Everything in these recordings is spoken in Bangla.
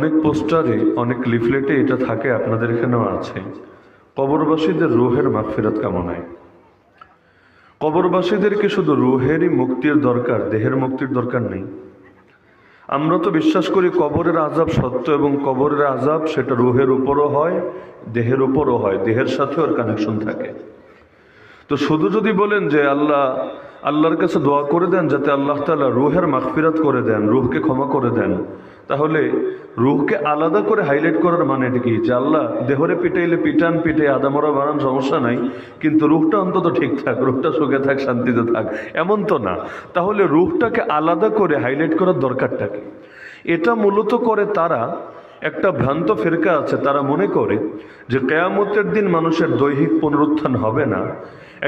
অনেক পোস্টারে, অনেক লিফলেটে এটা থাকে, আপনাদের এখানেও আছে, কবরবাসীদের রুহের মাগফিরাত কামনায়। কবরবাসীদেরকে শুধু রুহেরই মুক্তির দরকার, দেহের মুক্তির দরকার নেই। আমরা তো বিশ্বাস করি কবরের আযাব সত্য, এবং কবরের আযাব সেটা রুহের উপরও হয়, দেহের উপরও হয়, দেহের সাথে ওর কানেকশন থাকে। তো শুধু যদি বলেন যে আল্লাহর কাছে দোয়া করে দেন যাতে আল্লাহ তাআলা রুহের মাগফিরাত করে দেন, রুহকে ক্ষমা করে দেন, তাহলে রুহকে আলাদা করে হাইলাইট করার মানে এটা কি? যে আল্লাহ দেহরে পিটাইলে পিটান, পিটে আদামরা বানান, সমস্যা নাই, কিন্তু রুহটা অন্তত ঠিক থাক, রুহটা সুখে থাক, শান্তিতে থাক, এমন তো না। তাহলে রুহটাকে আলাদা করে হাইলাইট করার দরকারটা কি? এটা মূলত করে তারা, একটা ভ্রান্ত ফিরকা আছে, তারা মনে করে যে কিয়ামতের দিন মানুষের দৈহিক পুনরুত্থান হবে না,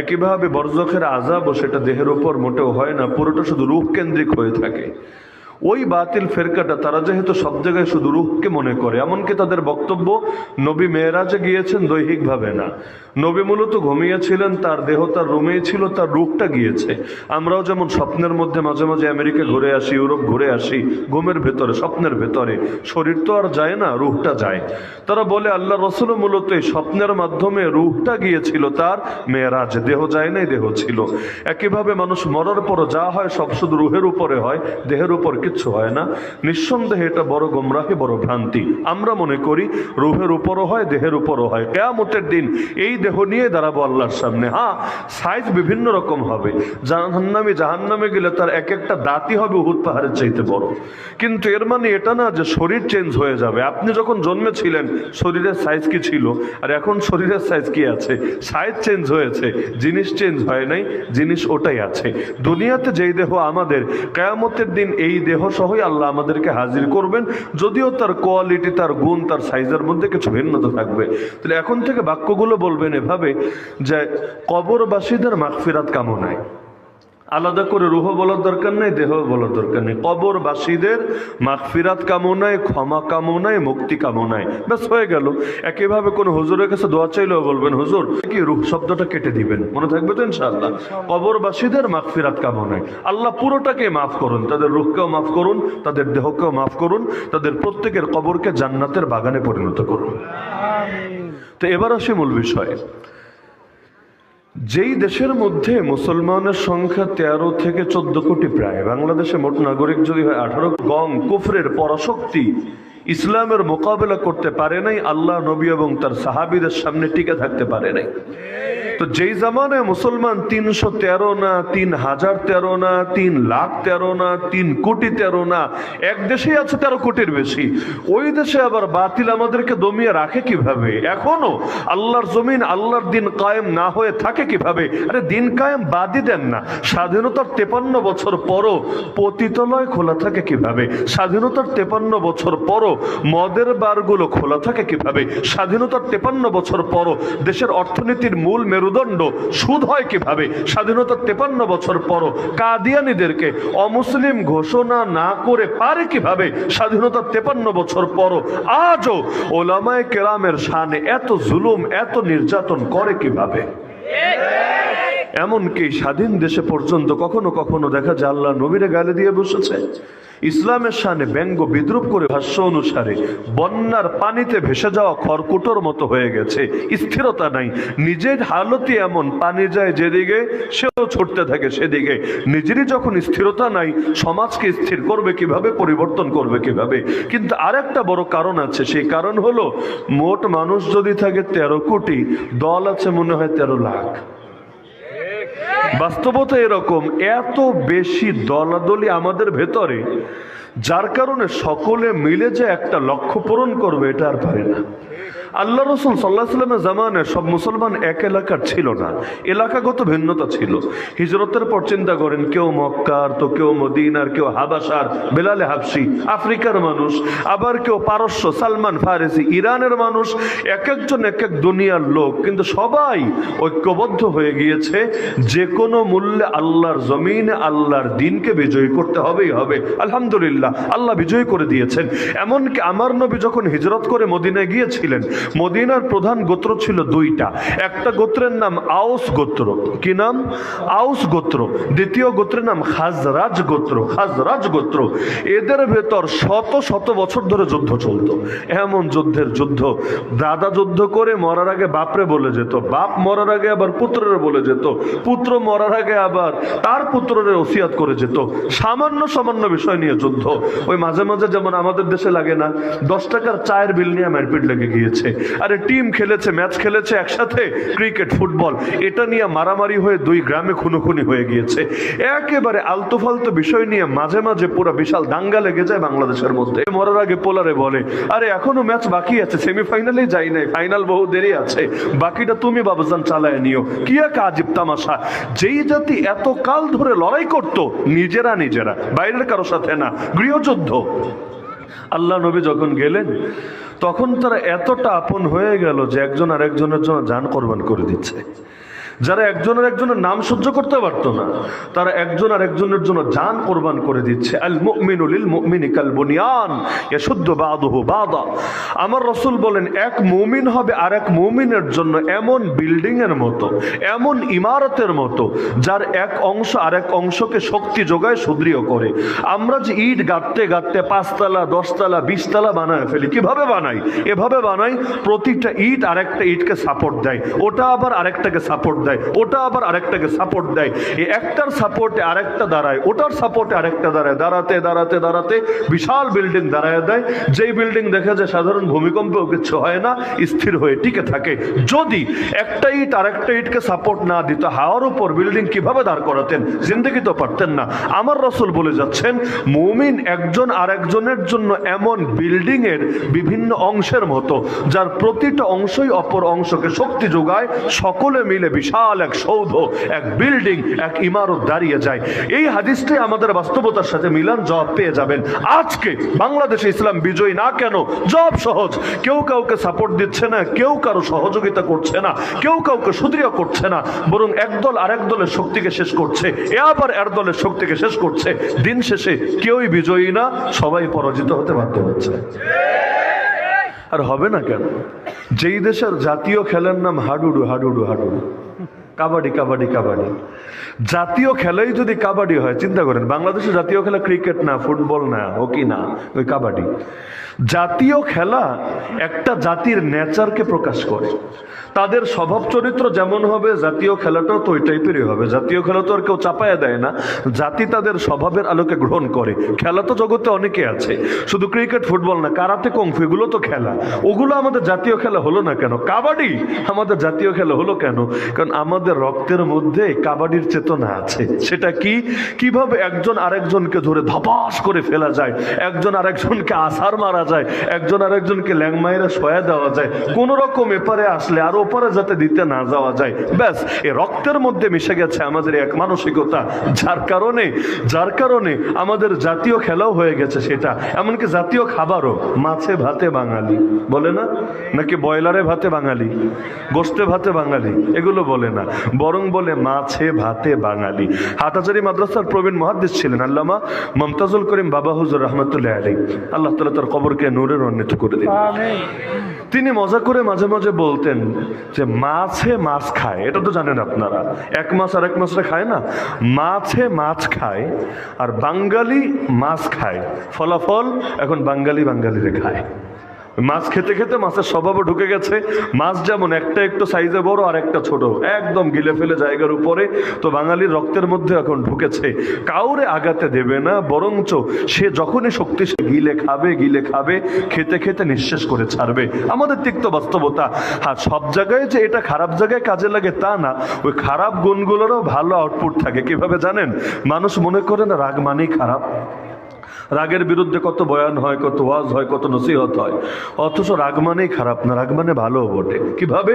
একইভাবে বরজখের আযাবও সেটা দেহের ওপর মোটেও হয় না, পুরোটা শুধু রূহ কেন্দ্রিক হয়ে থাকে। ওই বাতিল ফেরকাটা তারা যেহেতু সব জায়গায় শুধু রূহকে মনে করে, এমনকি তাদের বক্তব্য নবী মেরাজে গিয়েছেন দৈহিকভাবে না, নবী মূলত ঘুমিয়েছিলেন, তার দেহ তার রুমেই ছিল, তার রূহটা গিয়েছে। আমরাও যেমন স্বপ্নের মধ্যে মাঝে মাঝে আমেরিকা ঘুরে আসি, ইউরোপ ঘুরে আসি, ঘুমের ভেতরে, স্বপ্নের ভেতরে, শরীর তো আর যায় না, রূহটা যায়। তারা বলে আল্লাহ রসুলও মূলত এই স্বপ্নের মাধ্যমে রূহটা গিয়েছিল তার মেরাজ, দেহ যায় নাই, দেহ ছিল। একইভাবে মানুষ মরার পরও যা হয় সব শুধু রূহের উপরে হয়, দেহের উপর কিচ্ছু হয় না। নিঃসন্দেহে এটা বড় গোমরাহি, বড় ভ্রান্তি। আমরা মনে করি রূহের উপরও হয়, দেহের উপরও হয়। কিয়ামতের দিন এই দেহ নিয়ে দাঁড়াবো আল্লাহর সামনে। হ্যাঁ, সাইজ বিভিন্ন রকম হবে। জাহান্নামে গেলে তার এক একটা দাঁতই হবে উহুদ পাহাড়ের চাইতে বড়। কিন্তু এর মানে এটা না যে শরীর চেঞ্জ হয়ে যাবে। আপনি যখন জন্মেছিলেন শরীরের সাইজ কি ছিল, আর এখন শরীরের সাইজ কি আছে? সাইজ চেঞ্জ হয়েছে, জিনিস চেঞ্জ হয় নাই, জিনিস ওটাই আছে। দুনিয়াতে যেই দেহ আমাদের, কিয়ামতের দিন এই দেহ সহই আল্লাহ আমাদেরকে হাজির করবেন, যদিও তার কোয়ালিটি, তার গুণ, তার সাইজের মধ্যে কিছু ভিন্নতা থাকবে। তাহলে এখন থেকে বাক্যগুলো বলবেন এভাবে যে কবরবাসীদের মাগফিরাত কামনায়, আলাদা করে রুহ বলার দরকার নেই, দেহ বলার দরকার নেই, কবরবাসীদের মাগফিরাত কামনায়, ক্ষমা কামনায়, মুক্তি কামনায়, ব্যাস হয়ে গেল। একইভাবে কোনো হুজুরের কাছে দোয়া চাইলেও বলবেন হুজুর কি রুহ শব্দটা কেটে দিবেন, মনে থাকবে তো ইনশাআল্লাহ। কবরবাসীদের মাগফিরাত কামনায়, আল্লাহ পুরোটাকে মাফ করুন, তাদের রুহকেও মাফ করুন, তাদের দেহকেও মাফ করুন, তাদের প্রত্যেকের কবরকে জান্নাতের বাগানে পরিণত করুন। তো এবার আসি মূল বিষয়ে। যেই দেশের মধ্যে মুসলমানের সংখ্যা 13 থেকে 14 কোটি প্রায়, বাংলাদেশে মোট নাগরিক যদি হয় 18, গং কুফরের পরাশক্তি ইসলামের মোকাবেলা করতে পারে নাই, আল্লাহ নবী এবং তার সাহাবীদের সামনে টিকে থাকতে পারে নাই। তো যেই জামানায় মুসলমান 313 না, 3013 না, 3,13,000 না, 3 কোটি 13 না, এক দেশেই আছে 13 কোটির বেশি। ওই দেশে আবার বাতিল আমাদেরকে দমিয়ে রাখে কিভাবে? এখনো আল্লাহর জমিন, আল্লাহর দিন কায়েম না হয়ে থাকে কিভাবে? আরে দিন কায়েম বাদই দেন না, স্বাধীনতার 53 বছর পরও পতিতালয় খোলা থাকে কিভাবে? স্বাধীনতার 53 বছর পরও মদের বারগুলো খোলা থাকে কিভাবে? স্বাধীনতার 53 বছর পরও দেশের অর্থনীতির মূল মেরুদণ্ড সুদ হয় কিভাবে? স্বাধীনতার 53 বছর পরও কাদিয়ানীদেরকে অমুসলিম ঘোষণা না করে পারে কিভাবে? স্বাধীনতার 53 বছর পরও আজও ওলামায়ে কেরামের শানে এত জুলুম, এত নির্যাতন করে কিভাবে? এমনকি স্বাধীন দেশে পর্যন্ত কখনো কখনো দেখা যায় আল্লাহ নবীরে গালি দিয়ে বসেছে, ইসলামের শানে ব্যঙ্গ বিদ্রুপ করে। ভাষ্য অনুসারে বন্যার পানিতে ভেসে যাওয়া খড়কুটোর মতো হয়ে গেছে, স্থিরতা নাই, নিজের হালতই এমন, পানি যায় যেদিকে সেও ছুটতে থাকে সেদিকে। নিজেরই যখন স্থিরতা নাই, সমাজকে স্থির করবে কিভাবে, পরিবর্তন করবে কিভাবে? কিন্তু আরেকটা বড় কারণ আছে, সেই কারণ হলো মোট মানুষ যদি থাকে 13 কোটি, দল আছে মনে হয় 13 লাখ। বাস্তবতা এরকম, এত বেশি দলাদলি আমাদের ভেতরে, যার কারণে সকলে মিলে যে একটা লক্ষ্য পূরণ করবে এটা আর পারে না। আল্লাহ রসুল সাল্লাল্লাহু আলাইহি ওয়াসাল্লামের জামানায় সব মুসলমান এক এলাকার ছিল না, এলাকাগত ভিন্নতা ছিল। হিজরতের পর চিন্তা করেন, কেউ মক্কার, তো কেউ মদিনার, কেউ হাবাসার বেলালে হাবশি আফ্রিকার মানুষ, আবার কেউ পারস্য সালমান ফারিসি ইরানের মানুষ, এক একজন এক এক দুনিয়ার লোক, কিন্তু সবাই ঐক্যবদ্ধ হয়ে গিয়েছে যে কোনো মূল্যে আল্লাহর জমিনে আল্লাহর দিনকে বিজয়ী করতে হবেই হবে। আলহামদুলিল্লাহ, আল্লাহ বিজয়ী করে দিয়েছেন। এমনকি আমার নবী যখন হিজরত করে মদিনায় গিয়েছিলেন, মদিনার প্রধান গোত্র ছিল দুইটা। একটা গোত্রের নাম আউস গোত্র। কি নাম? আউস গোত্র। দ্বিতীয় গোত্রের নাম খাজরাজ গোত্র। খাজরাজ গোত্র। এদের ভেতর শত শত বছর ধরে যুদ্ধ চলত। এমন যুদ্ধের যুদ্ধ, দাদা যুদ্ধ করে মরার আগে বাপরে বলে যেত, বাপ মরার আগে আবার পুত্রের বলে যেত, পুত্র মরার আগে আবার তার পুত্রের ওসিয়াত করে যেত। সামান্য সামান্য বিষয় নিয়ে যুদ্ধ। ওই মাঝে মাঝে যেমন আমাদের দেশে লাগে না, 10 টাকার চায়ের বিল নিয়ে মারপিট লেগে গিয়েছে। আরে টিম খেলেছে, ম্যাচ খেলেছে একসাথে, ক্রিকেট ফুটবল, এটা নিয়ে মারামারি হয়ে 2 গ্রামে খুনোখুনি হয়ে গিয়েছে। একেবারে আলতু ফালতু বিষয় নিয়ে মাঝে মাঝে পুরো বিশাল দাঙ্গা লেগে যায় বাংলাদেশের মধ্যে। মরার আগে পোলারে বলে, আরে এখনো ম্যাচ বাকি আছে, সেমিফাইনালেই যাই নাই, ফাইনাল বহু দেরি আছে, বাকিটা তুমি বাবাজান চালায় নিও। কি এক আজীব তামাশা! যেই জাতি এত কাল ধরে লড়াই করত নিজেরা নিজেরা, বাইরের কারো সাথে না, গৃহযুদ্ধ, আল্লাহ নবী যখন গেলেন তখন তারা এতটা আপন হয়ে গেল যে একজন আরেকজনের জন্য জান কোরবান করে দিচ্ছে। যারা একজনের একজনের নাম সহ্য করতে পারতো না, তারা একজন আর একজনের জন্য জান কোরবান করে দিচ্ছে। আল মুমিনু লিল মুমিনি কাল বুনিয়ান ইয়াশুদ্দু বাদুহু বাদা। আমার রাসূল বলেন, এক মুমিন হবে আর এক মুমিনের জন্য এমন বিল্ডিং এর মতো, এমন ইমারতের মতো, যার এক অংশ আর এক অংশকে শক্তি যোগায়, সুদৃঢ় করে। আমরা যে ইট গাঁথতে গাঁথতে 5 তলা 10 তলা 20 তলা বানায় ফেলি, কিভাবে বানাই? এভাবে বানাই, প্রতিটা ইট আরেকটা ইটকে সাপোর্ট দেয়, ওটা আবার আরেকটাকে সাপোর্ট দেয়, ওটা আবার আরেকটাকে সাপোর্ট দেয়, এই একটার সাপোর্টে আরেকটা দাঁড়ায়, ওটার সাপোর্টে আরেকটা দাঁড়ায়, দাঁড়াতে দাঁড়াতে দাঁড়াতে বিশাল বিল্ডিং দাঁড়ায় দেয়। যেই বিল্ডিং দেখা যায় সাধারণ ভূমিকম্পেও কিছু হয় না, স্থির হয়ে টিকে থাকে। যদি একটা ইট আরেকটা ইটকে সাপোর্ট না দিত, হাওয়ার উপর বিল্ডিং কিভাবে দাঁড় করাতেন? জিন্দেগি তো পারতেন না। আমার রাসূল বলে যাচ্ছেন, মুমিন একজন আরেকজনের জন্য এমন বিল্ডিং এর বিভিন্ন অংশের মতো, যার প্রতিটা অংশই অপর অংশকে শক্তি যোগায়, সকলে মিলে বিশাল এক সৌধ, এক বিল্ডিং, এক ইমারত দাঁড়িয়ে যায়। এই হাদিসটাই আমাদের বাস্তবতার সাথে মিলান, জবাব পেয়ে যাবেন। আজকে বাংলাদেশে ইসলাম বিজয়ী না কেন? জবাব সহজ। কেউ কাউকে সাপোর্ট দিচ্ছে না, কেউ কারো সহযোগিতা করছে না, কেউ কাউকে সুদৃঢ় করছে না, বরং একদল আরেক দলের শক্তিকে শেষ করছে, এ আবার এর দলের শক্তিকে শেষ করছে। দিন শেষে কেউই বিজয়ী না, সবাই পরাজিত হতে বাধ্য হচ্ছে। আর হবে না কেন? যেই দেশের জাতীয় খেলার নাম হাডুডু, হাডুডু, হাডুডু, কাবাডি, কাবাডি, কাবাডি, জাতীয় খেলাই যদি কাবাডি হয়, চিন্তা করেন, বাংলাদেশের জাতীয় খেলা ক্রিকেট না, ফুটবল না, হকি না, ওই কাবাডি। জাতীয় খেলা একটা জাতির নেচারকে প্রকাশ করে। তাদের স্বভাব চরিত্র যেমন হবে, জাতীয় খেলাটাও তো ওই টাইপেরই হবে। জাতীয় খেলা তো আর কেউ চাপায়া দেয় না, জাতি তাদের স্বভাবের আলোকে গ্রহণ করে। খেলা তো জগতে অনেকে আছে, শুধু ক্রিকেট ফুটবল না, কারাতে কুংফু, এগুলো তো খেলা। ওগুলো আমাদের জাতীয় খেলা হলো না কেন? কাবাডি আমাদের জাতীয় খেলা হলো কেন? কারণ আমাদের রক্তের মধ্যে কাবাডির চেতনা আছে। সেটা কি? কিভাবে একজন আরেকজনকে ধরে ধপাস করে ফেলা যায়, একজন আরেকজনকে আছাড় মারা যায়, একজন আরেকজনকে ল্যাংমাইরা সয়া দেওয়া যায়, কোন রকম এপারে আসলে আর ওপারে যাতে দিতে না যাওয়া যায়। ব্যাস, এই রক্তের মধ্যে মিশে গেছে আমাদের এক মানসিকতা, যার কারণে আমাদের জাতীয় খেলাও হয়ে গেছে সেটা। এমনকি জাতীয় খাবারও, মাছে ভাতে বাঙালি বলে না, নাকি ব্রয়লারে ভাতে বাঙালি, গোস্তে ভাতে বাঙালি, এগুলো বলে না, বরং বলে মাছে ভাতে বাঙালি। হাটহাজারী মাদ্রাসার প্রবীণ মুহাদ্দিস ছিলেন আল্লামা মুমতাজুল করিম বাবা হুজুর রাহমাতুল্লাহি আলাইহি, আল্লাহ তাআলা তার কবরকে নূরে রঞ্জিত করে দিন। তিনি মজা করে মাঝে মাঝে বলতেন যে মাছে মাছ খায়, এটা তো জানেন আপনারা, এক মাছ আর এক মাছটা খায় না, মাছে মাছ খায় আর বাঙালি মাছ খায়, ফলাফল এখন বাঙালি বাঙালিরে খায়। মাছ খেতে খেতে মাছের স্বভাবও ঢুকে গেছে। মাছ যেমন একটা একটু সাইজে বড় আর একটা ছোট, একদম গিলে ফেলে জায়গার উপরে, তো বাঙালির রক্তের মধ্যে এখন ঢুকেছে। কাউরে আগাতে দেবে না, বরঞ্চ সে যখনই শক্তি সে গিলে খাবে, খেতে খেতে নিঃশেষ করে ছাড়বে। আমাদের তিক্ত বাস্তবতা। হ্যাঁ, সব জায়গায় যে এটা খারাপ জায়গায় কাজে লাগে তা না, ওই খারাপ গুণগুলোরও ভালো আউটপুট থাকে। কিভাবে জানেন? মানুষ মনে করে না রাগ মানেই খারাপ, রাগের বিরুদ্ধে কত বয়ান হয়, কত ওয়াজ হয়, কত নসিহত হয়, অথচ রাগ মানেই খারাপ না, রাগ মানে ভালো বটে। কিভাবে?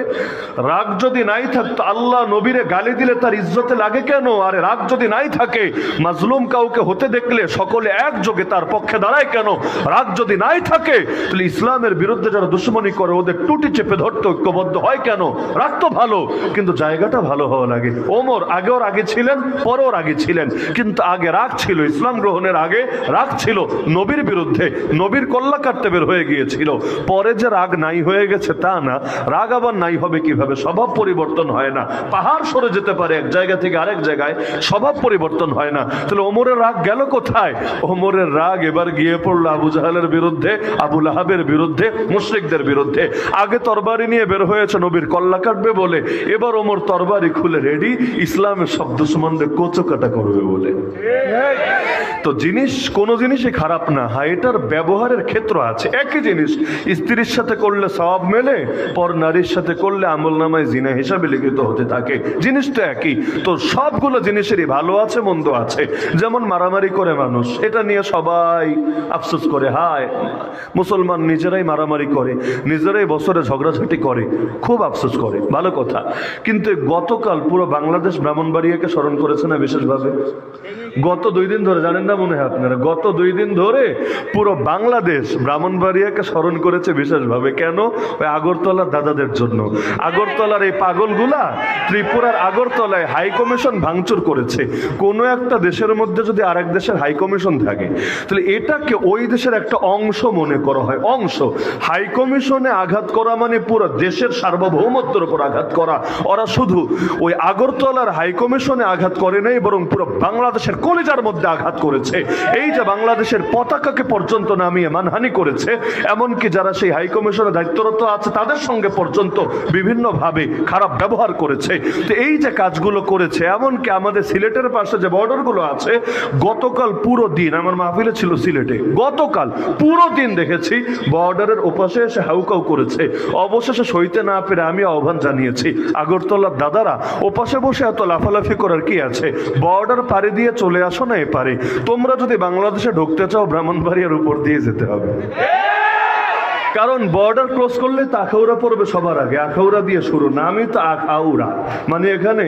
রাগ যদি নাই থাকতো, আল্লাহ নবীরে গালি দিলে তার ইজ্জতে লাগে কেন? আরে রাগ যদি নাই থাকে, মাজলুম কাউকে হতে দেখলে সকলে একযোগে তার পক্ষে দাঁড়ায় কেন? রাগ যদি নাই থাকে, তাহলে ইসলামের বিরুদ্ধে যারা দুশ্মনী করে ওদের টুটি চেপে ধরতে ঐক্যবদ্ধ হয় কেন? রাগ তো ভালো, কিন্তু জায়গাটা ভালো হওয়া লাগে। ওমর আগেও রাগে ছিলেন, পরেও রাগে ছিলেন, কিন্তু আগে রাগ ছিল, ইসলাম গ্রহণের আগে রাগ ছিল নবীর বিরুদ্ধে, নবীর কল্লা কাটতে বের হয়ে গিয়েছিল। পরে যে রাগ নাই হয়ে গেছে তা না, রাগ আবার নাই হবে কিভাবে? স্বভাব পরিবর্তন হয় না। পাহাড় সরে যেতে পারে এক জায়গা থেকে আরেক জায়গায়, স্বভাব পরিবর্তন হয় না। তাহলে ওমরের রাগ গেল কোথায়? ওমরের রাগ এবার গিয়ে পড়লো আবু জাহেলের বিরুদ্ধে, আবু লাহাবের বিরুদ্ধে, মুশরিকদের বিরুদ্ধে। আগে তরবারি নিয়ে বের হয়েছে নবীর কল্লা কাটবে বলে, এবার ওমর তরবারি খুলে রেডি ইসলামের সব দুশমনকে কোচকাটা করবে বলে। তো জিনিস কোন জিনিসই খারাপ না, হ্যাঁ এটার ব্যবহারের ক্ষেত্র আছে। একই জিনিস স্ত্রীর সাথে করলে সওয়াব মেলে, পর নারীর সাথে করলে আমলনামায় জিনা হিসাবে লিখিত হতে থাকে। জিনিসটা একই। তো সবগুলো জিনিসেরই ভালো আছে মন্দ আছে। যেমন মারামারি করে মানুষ, এটা নিয়ে সবাই আফসোস করে, হায় মুসলমান নিজেরাই মারামারি করে, নিজেরাই বছরে ঝগড়াঝাটি করে, খুব আফসোস করে, ভালো কথা। কিন্তু গতকাল পুরো বাংলাদেশ ব্রাহ্মণবাড়িয়াকে স্মরণ করেছে না বিশেষভাবে? গত 2 দিন ধরে, জানেন না মনে হয় আপনারা, গত 2 দিন ধরে পুরো বাংলাদেশ ব্রাহ্মণবাড়িয়াকে স্মরণ করেছে বিশেষভাবে। কেন? ওই আগরতলার দাদাদের জন্য। আগরতলার এই পাগলগুলা ত্রিপুরার আগরতলায় হাই কমিশন ভাঙচুর করেছে। কোনো একটা দেশের মধ্যে যদি আরেক দেশের হাই কমিশন থাকে, তাহলে এটাকে ওই দেশের একটা অংশ মনে করা হয়, অংশ। হাই কমিশনে আঘাত করা মানে পুরো দেশের সার্বভৌমত্বের উপর আঘাত করা। ওরা শুধু ওই আগরতলার হাই কমিশনে আঘাত করে নাই, বরং পুরো বাংলাদেশের কলিজার মধ্যে আঘাত করেছে। এই যে বাংলাদেশের পতাকাকে পর্যন্ত নামিয়ে মানহানি করেছে, এমনকি যারা সেই হাই কমিশনে দায়িত্বরত আছে তাদের সঙ্গে পর্যন্ত বিভিন্নভাবে খারাপ ব্যবহার করেছে। তো এই যে কাজগুলো করেছে, এমনকি আমাদের সিলেটের পাশে যে বর্ডারগুলো আছে, গতকাল পুরো দিন আমার মাহফিলে ছিল সিলেটে, গতকাল পুরো দিন দেখেছি বর্ডারের ওপাশে এসে হাউকাউ করেছে। অবশেষে সইতে না পেরে আমি আহ্বান জানিয়েছি, আগরতলার দাদারা ওপাশে বসে এত লাফালাফি করার কি আছে? বর্ডার পাড়ি দিয়ে চলে আসো না এপারে। তোমরা যদি বাংলাদেশে ঢুকতে চাও ব্রাহ্মণবাড়িয়ার উপর দিয়ে যেতে হবে, কারণ বর্ডার ক্রস করলে তো আখাউড়া পড়বে সবার আগে। আখাউড়া দিয়ে শুরু, নামই তো আখাউড়া, মানে এখানে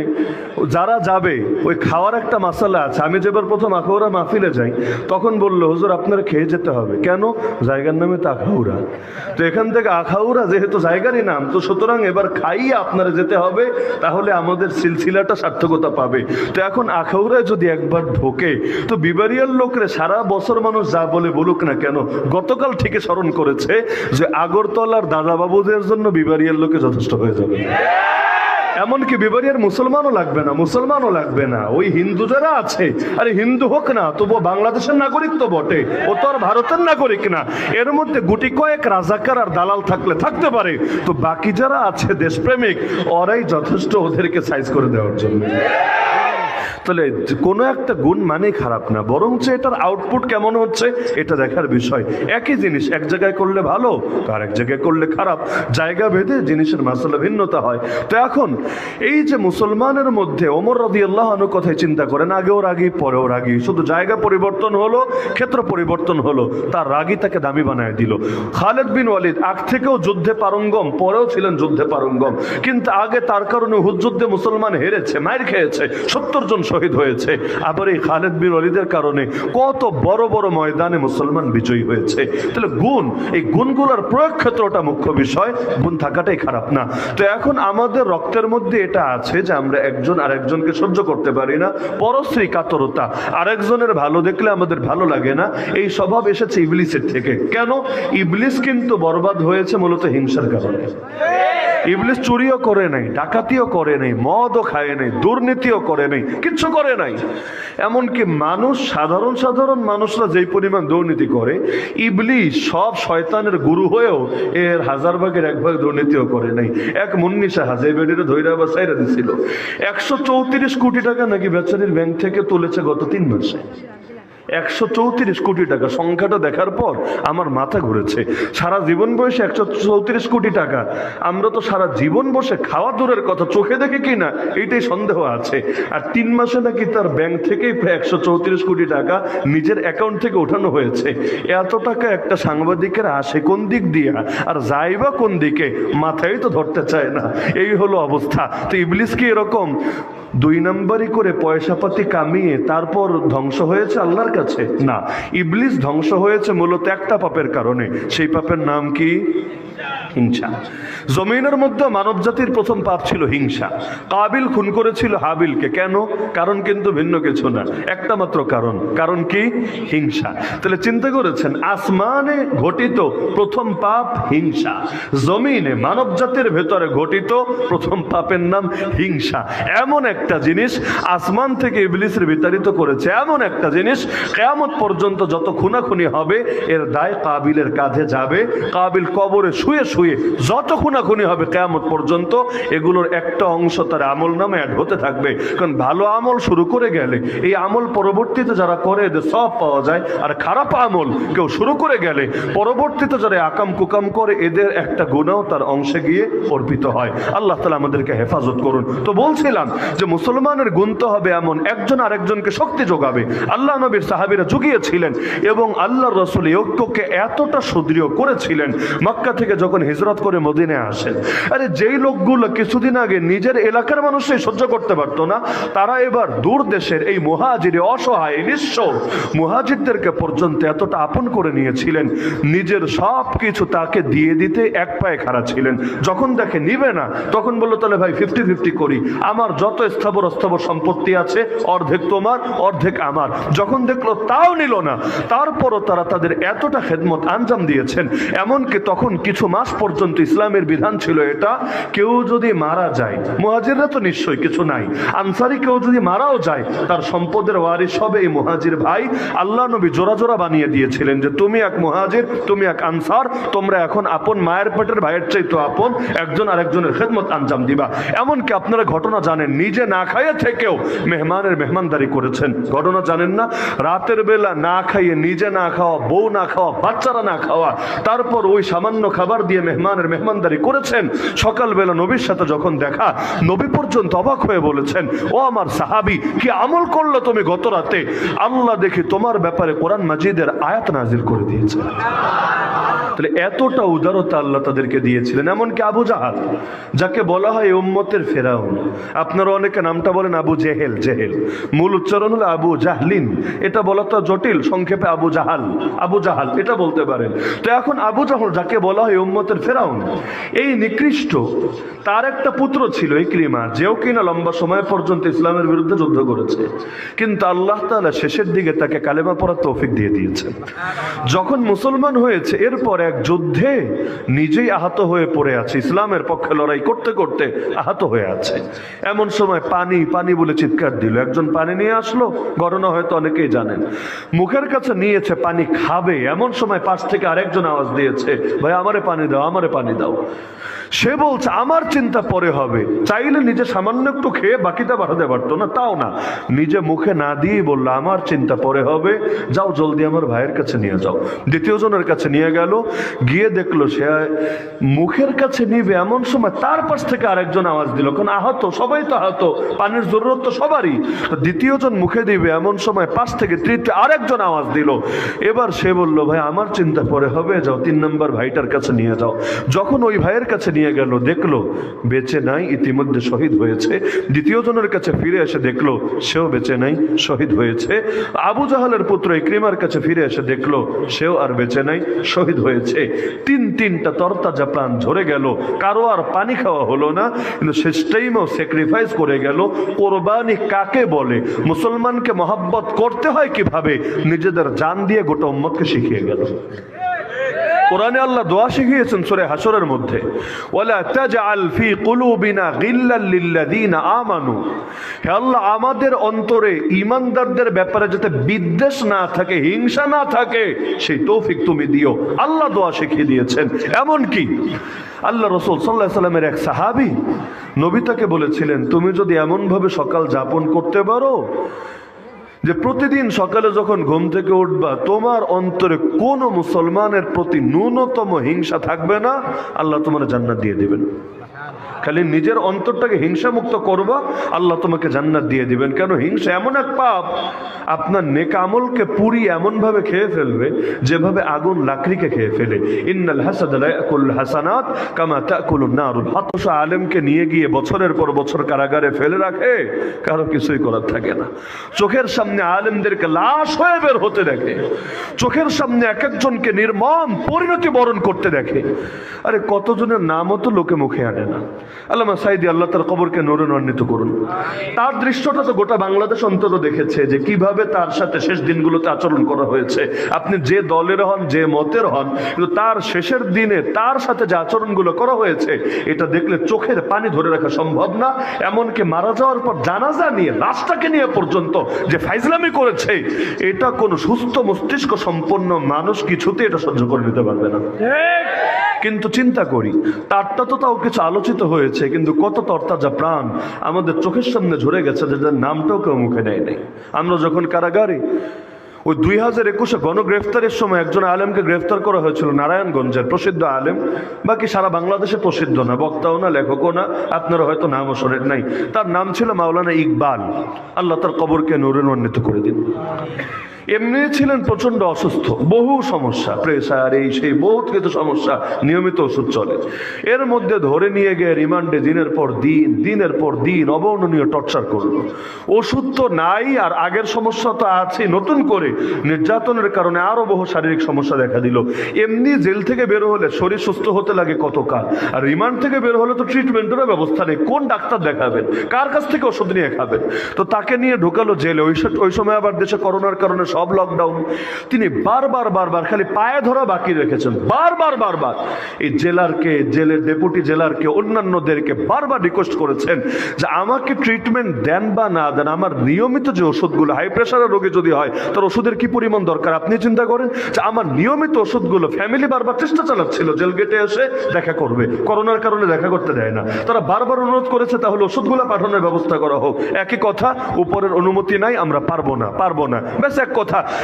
যারা যাবে ওই খাওয়ার একটা মাসালা আছে। আমি যেবার প্রথম আখাউড়া মাহফিলে যাই, তখন বললো হুজুর আপনারা খেয়ে যেতে হবে। কেন? জায়গার নামে তো আখাউড়া। তো এখান থেকে আখাউড়া যেহেতু জায়গারই নাম, তো সুতরাং এবার খাইয়ে আপনারা যেতে হবে, তাহলে আমাদের সিলসিলাটা সার্থকতা পাবে। তো এখন আখাউড়ায় যদি একবার ঢোকে, তো বিবারিয়ার লোকরে সারা বছর মানুষ যা বলে বলুক না কেন, গতকাল থেকে স্মরণ করেছে যে আগরতলার দাদা বাবুদের জন্য বিবারিয়ার লোকে যথেষ্ট হয়ে যাবে। এমনকি বিবারিয়ার মুসলমানও লাগবে না, মুসলমানও লাগবে না, ওই হিন্দু যারা আছে, আরে হিন্দু হোক না, তবুও বাংলাদেশের নাগরিক তো বটে, ও তো আর ভারতের নাগরিক না। এর মধ্যে গুটি কয়েক রাজাকার আর দালাল থাকলে থাকতে পারে, তো বাকি যারা আছে দেশপ্রেমিক, ওরাই যথেষ্ট ওদেরকে সাইজ করে দেওয়ার জন্য। তাহলে কোনো একটা গুণ মানেই খারাপ না, বরঞ্চ এটার আউটপুট কেমন হচ্ছে এটা দেখার বিষয়। একই জিনিস এক জায়গায় করলে ভালো, আর এক জায়গায় করলে খারাপ, জায়গা ভেদে জিনিসের মাসালা ভিন্নতা হয়। তো এখন এই যে মুসলমানের মধ্যে ওমর রাদিয়াল্লাহু আনহু কথাই চিন্তা করেন, আগেও রাগী পরেও রাগী, শুধু জায়গা পরিবর্তন হলো, ক্ষেত্র পরিবর্তন হলো, তার রাগী তাকে দামি বানায় দিল। খালেদ বিন ওয়ালিদ আগ থেকেও যুদ্ধে পারঙ্গম, পরেও ছিলেন যুদ্ধে পারঙ্গম, কিন্তু আগে তার কারণে উহুদ যুদ্ধে মুসলমান হেরেছে, মার খেয়েছে, 70 জন শহীদ হয়েছে। আবার এই খালেদ বিন ওয়ালিদের কারণে কত বড় বড় ময়দানে মুসলমান বিজয়ী হয়েছে। তাহলে গুণ, এই গুণগুলোর প্রয়োগ ক্ষেত্রটা মুখ্য বিষয়, গুণ থাকাটাই খারাপ না। তো এখন আমাদের রক্তের মধ্যে এটা আছে যে আমরা একজন আরেকজনকে সহ্য করতে পারি না, পরশ্রী কাতরতা, আরেকজনের ভালো দেখলে আমাদের ভালো লাগে না, এই স্বভাব এসেছে ইবলিসের থেকে। কেন? ইবলিস কিন্তু বরবাদ হয়েছে মূলত হিংসার কারণে। ইবলিস চুরিও করে নাই, ডাকাতিও করে নাই, মদও খায় নাই, দুর্নীতিও করে নাই, কিচ্ছু করে নাই। এমনকি মানুষ, সাধারণ সাধারণ মানুষরা যেই পরিমাণ দুর্নীতি করে, ইবলিস সব শয়তানের গুরু হয়েও এর 1000 ভাগের 1 ভাগ দুর্নীতিও করে নাই। এক মুন্নি সাহা যে বেডিরে ধৈরা বা সাইরা দিছিল, 134 কোটি টাকা নাকি বেচারির ব্যাংক থেকে তুলেছে গত 3 মাসে। 134 কোটি টাকা, সংখ্যাটা দেখার পর আমার মাথা ঘুরেছে। সারা জীবন বয়সে 134 কোটি টাকা, আমরা তো সারা জীবন বসে খাওয়া দূরের কথা, চোখে দেখে কিনা এইটাই সন্দেহ আছে। আর 3 মাসে নাকি তার ব্যাংক থেকেই প্রায় 134 কোটি টাকা নিজের অ্যাকাউন্ট থেকে ওঠানো হয়েছে। এত টাকা একটা সাংবাদিকের আসে কোন দিক দিয়া আর যাইবা কোন দিকে, মাথায় তো ধরতে চায় না। এই হলো অবস্থা। তো ইবলিস কি এরকম 2 নম্বরই করে পয়সা পাতি কামিয়ে তারপর ধ্বংস হয়েছে আল্লাহর কাছে? না, ইবলিস ধ্বংস হয়েছে মূলত একটা পাপের কারণে। সেই পাপের নাম কি? হিংসা। জমিনের মধ্যে মানব জাতির প্রথম পাপ ছিল হিংসা। কাবিল খুন করেছিল হাবিলকে, কেন? কারণ কিন্তু ভিন্ন কিছু না, একটা মাত্র কারণ। কারণ কি? হিংসা। তাহলে চিন্তা করেছেন, আসমানে ঘটিত প্রথম পাপ হিংসা, জমিনে মানব জাতির ভেতরে ঘটিত প্রথম পাপের নাম হিংসা। এমন একটা জিনিস আসমান থেকে ইবলিসের বিতাড়িত করেছে, এমন একটা জিনিস কিয়ামত পর্যন্ত যত খুনাখুনি হবে এর দায় কাবিলের কাঁধে যাবে। কাবিল কবরে শুয়ে শুয়ে যত খুনাখুনি হবে কিয়ামত পর্যন্ত, এগুলোর একটা অংশ তার আমল নামে অ্যাড হতে থাকবে। কারণ ভালো আমল শুরু করে গেলে এই আমল পরবর্তীতে যারা করে এদের সব পাওয়া যায়, আর খারাপ আমল কেউ শুরু করে গেলে পরবর্তীতে যারা আকাম কুকাম করে এদের একটা গুনাহ তার অংশে গিয়ে অর্পিত হয়। আল্লাহ তাআলা আমাদেরকে হেফাজত করুন। তো বলছিলাম যে মুসলমানের গুণ তো হবে এমন, একজন আরেকজনকে শক্তি যোগাবে। আল্লাহ নবীর সাহাবীরা জুগিয়েছিলেন এবং আল্লাহর রাসূল এই ঐক্যকে এতটা সুদৃঢ় করেছিলেন, মক্কা থেকে যখন হিজরত করে মদিনায় আসেন। আরে যেই লোকগুলো কিছুদিন আগে নিজের এলাকার মানুষই সহ্য করতে পারতো না, তারা এবার দূর দেশের এই মুহাজির, অসহায় নিঃস্ব মুহাজিরদেরকে পর্যন্ত এতটা আপন করে নিয়েছিলেন, নিজের সব কিছু তাকে দিয়ে দিতে এক পায়ে খাড়া ছিলেন। যখন দেখে নিবে না তখন বললো তাহলে ভাই 50-50 করি, আমার যত স্থাবর অস্থাবর সম্পত্তি আছে অর্ধেক তোমার অর্ধেক আমার। যখন দেখলো তাও নিল না, তারপরও তারা তাদের এতটা খেদমত আঞ্জাম দিয়েছেন। এমনকি তখন কিছু মাস পর্যন্ত ইসলামের বিধান ছিল এটা, কেউ যদি মারা যায়, মুহাজিররা তো নিশ্চয়ই কিছু নাই, আনসারি কেউ যদি মারাও যায় তার সম্পদের ওয়ারিশ হবে এই মুহাজির ভাই। আল্লাহ নবী জোড়া জোড়া বানিয়ে দিয়েছিলেন যে তুমি এক মুহাজির, তুমি এক আনসার, তোমরা এখন আপন মায়ের পেটের ভাইয়ের চাইতে আপন, একজন আরেকজনের খেদমত আঞ্জাম দিবা। এমনকি আপনারা ঘটনা জানেন, নিজে না খাইয়ে থেকেও মেহমানের মেহমানদারি করেছেন। ঘটনা জানেন না? রাতের বেলা না খাইয়ে, নিজে না খাওয়া, বউ না খাওয়া, বাচ্চারা না খাওয়া, তারপর ওই সামান্য খাবার দিয়ে মেহমানের মেহমানদারি করেছেন। সকালবেলা নবীর সাথে যখন দেখা, নবী পর্যন্ত অবাক হয়ে বলেছেন, ও আমার সাহাবী, কি আমল করলো তুমি গত রাতে? আল্লাহ দেখি তোমার ব্যাপারে কোরআন মাজিদের আয়াত নাজিল করে দিয়েছে। তাহলে এতটা উদারতা আল্লাহ তাদেরকে দিয়েছিলেন। এমনকি আবু জাহাল, যাকে বলা হয় উম্মতের ফেরাউন, আপনারা অনেকে নামটা বলেন আবু জেহেল, জেহেল মূল উচ্চারণ হলো আবু জাহলিন, এটা বলা তো জটিল, সংক্ষেপে আবু জাহাল, আবু জাহাল এটা বলতে পারেন। তো এখন আবু জাহল, যাকে বলা হয় উম্মতের ফেরাউন, এই নিকৃষ্ট, তার একটা পুত্র ছিল ইকরিমা, যেও কিনা লম্বা সময় পর্যন্ত ইসলামের বিরুদ্ধে যুদ্ধ করেছে, কিন্তু আল্লাহ তাআলা শেষের দিকে তাকে কালেমা পড়ার তৌফিক দিয়ে দিয়েছেন। যখন মুসলমান হয়েছে, এরপর এক যুদ্ধে নিজেই আহত হয়ে পড়ে আছে, ইসলামের পক্ষে লড়াই করতে করতে আহত হয়ে আছে। এমন সময় পানি পানি বলে চিৎকার দিল, একজন পানি নিয়ে আসলো, ঘটনা হয়তো অনেকেই জানেন। মুখের কাছে নিয়েছে, পানি খাবে, এমন সময় পাশ থেকে আরেকজন আওয়াজ দিয়েছে, ভাই আমারে পানি দাও, আমারে পানি দাও। সে বলছে আমার চিন্তা পরে হবে, চাইলে নিজে সামান্য একটু খেয়ে বাকিটা বাড়াতে পারতো না, তাও না, নিজে মুখে না দিয়েই বললো আমার চিন্তা পরে হবে, যাও জলদি আমার ভাইয়ের কাছে নিয়ে যাও। দ্বিতীয় জনের কাছে নিয়ে গেল, গিয়ে দেখলো সে মুখের কাছে নিবে, এমন সময় তার পাশ থেকে আরেকজন আওয়াজ দিল, কারণ আহত, সবাই তো আহত, পানির জরুরত তো সবারই। দ্বিতীয় জন মুখে দিবে, এমন সময় পাশ থেকে তৃতীয় আরেকজন আওয়াজ দিল। এবার সে বলল ভাই আমার চিন্তা পরে হবে, যাও 3 নম্বর ভাইটার কাছে নিয়ে যাও। যখন ওই ভাইয়ের কাছে নিয়ে গেল, দেখলো বেঁচে নাই, ইতিমধ্যে শহীদ হয়েছে। দ্বিতীয় জনের কাছে ফিরে এসে দেখলো সেও বেঁচে নাই, শহীদ হয়েছে। আবু জাহালের পুত্র ইকরিমার কাছে ফিরে এসে দেখলো সেও আর বেঁচে নাই, শহীদ হয়েছে। তিনটা তরতাজা প্রাণ ঝরে গেল, কারো আর পানি খাওয়া হলো না, কিন্তু শেষ টাইমেও স্যাক্রিফাইস করে গেল। কোরবানি কাকে বলে, মুসলমানকে মহব্বত করতে হয় কিভাবে, নিজেদের জান দিয়ে গোটা উম্মতকে শিখিয়ে গেল। কোরআনে আল্লাহ দোয়া শিখিয়েছেন সূরা হাশরের মধ্যে, ওয়ালা তাজআল ফি কুলুবিনা গিল্লাল লিল্লাযিনা আমানু, হে আল্লাহ আমাদের অন্তরে ঈমানদারদের ব্যাপারে যাতে বিদ্বেষ না থাকে, হিংসা না থাকে, সেই তৌফিক তুমি দিও। আল্লাহ দোয়া শিখিয়ে দিয়েছেন। এমন কি আল্লাহ রাসূল সাল্লাল্লাহু আলাইহি সাল্লামের এক সাহাবী নবী তাকে বলেছিলেন, তুমি যদি এমন ভাবে সকাল যাপন করতে পারো যে প্রতিদিন সকালে যখন ঘুম থেকে উঠবা তোমার অন্তরে কোনো মুসলমানের প্রতি ন্যূনতম হিংসা থাকবে না, আল্লাহ তোমার জান্নাত দিয়ে দিবেন। খালি নিজের অন্তরটাকে হিংসা মুক্ত করবা, আল্লাহ তোমাকে জান্নাত দিয়ে দিবেন। কেন? হিংসা এমন এক পাপ, আপনার নেক আমলকে পুরি এমন ভাবে খেয়ে ফেলবে যেভাবে আগুন লাকড়িকে খেয়ে ফেলে। ইন্নাল হাসাদ লা ইয়াকুল হাসানাত কামা তাকুলুন নারুল হাতশ। আলেমকে নিয়ে গিয়ে বছরের পর বছর কারাগারে ফেলে রাখে, কারো কিছুই করার থাকে না। চোখের সামনে সামনে আলেমদেরকে লাশ হয়ে বের হতে দেখে, চোখের সামনে এক একজনকে নির্মম পরিণতি বরণ করতে দেখে। আরে কতজনের নামও তো লোকে মুখে আনে না। আল্লামা সাঈদী আল্লাহ তার কবরকে নূরে নূরান্বিত করুন। তার দৃশ্যটা তো গোটা বাংলাদেশ অন্তত দেখেছে যে কিভাবে তার সাথে শেষ দিনগুলোতে আচরণ করা হয়েছে। আপনি যে দলের হন, যে মতের হন, কিন্তু তার শেষের দিনে তার সাথে যে আচরণগুলো করা হয়েছে এটা দেখলে চোখের পানি ধরে রাখা সম্ভব না। এমনকি মারা যাওয়ার পর জানাজা নিয়ে, লাশটাকে নিয়ে পর্যন্ত যে ফাইজলামি করেছে, এটা কোনো সুস্থ মস্তিষ্ক সম্পন্ন মানুষ কিছুতে এটা সহ্য করে নিতে পারবে না। কিন্তু চিন্তা করি, তারটা তো তাও কিছু আলোচিত হয়েছে, কিন্তু কত তরতাজা প্রাণ আমাদের চোখের সামনে ঝরে গেছে, যাদের নামটাও কেউ মুখে নেয় নাই। আমরা যখন কারাগারে ওই 2021 গণগ্রেফতারের সময় একজন আলেমকে গ্রেফতার করা হয়েছিল, নারায়ণগঞ্জের প্রসিদ্ধ আলেম, বাকি সারা বাংলাদেশে প্রসিদ্ধ না, বক্তাও না, লেখকও না, আপনারা হয়তো নামও শোনেন নাই। তার নাম ছিল মাওলানা ইকবাল, আল্লাহ তার কবরকে নূরে নূরান্বিত করে দিন। এমনি ছিলেন প্রচন্ড অসুস্থ, বহু সমস্যা, প্রেসার, এই সেই বহুত কিছু সমস্যা, নিয়মিত ওষুধ চলে। এর মধ্যে ধরে নিয়ে গিয়ে রিমান্ডে দিনের পর দিন অবর্ণনীয় টর্চার করলো। ওষুধ তো নাই, আর আগের সমস্যা তো আছে, নতুন করে নির্যাতনের কারণে আরো বহু শারীরিক সমস্যা দেখা দিল। এমনি জেল থেকে বের হলে শরীর সুস্থ হতে লাগে কতকাল, আর রিমান্ড থেকে বের হলে তো ট্রিটমেন্টেরও ব্যবস্থা নেই, কোন ডাক্তার দেখাবেন, কার কাছ থেকে ওষুধ নিয়ে খাবেন। তো তাকে নিয়ে ঢোকালো জেলে। ওই সময় আবার দেশে করোনার কারণে সব লকডাউন। তিনি বারবার খালি পায়ে ধরা বাকি রেখেছেন, বারবার এই জেলারকে, জেলের ডেপুটি জেলারকে, অন্যান্যদেরকে বারবার রিকোয়েস্ট করেছেন যে আমাকে ট্রিটমেন্ট দেন বা না দেন, আমার নিয়মিত যে ওষুধগুলো, হাই প্রেশারের রোগী যদি হয় তার ওষুধের কি পরিমাণ দরকার আপনি চিন্তা করেন, যে আমার নিয়মিত ওষুধগুলো। ফ্যামিলি বারবার চেষ্টা চালাচ্ছিল জেল গেটে এসে দেখা করবে, করোনার কারণে দেখা করতে দেয় না, তারা বারবার অনুরোধ করেছে তাহলে ওষুধগুলো পাঠানোর ব্যবস্থা করা হোক। একই কথা, উপরের অনুমতি নাই, আমরা পারবো না, ব্যাস এক কথা।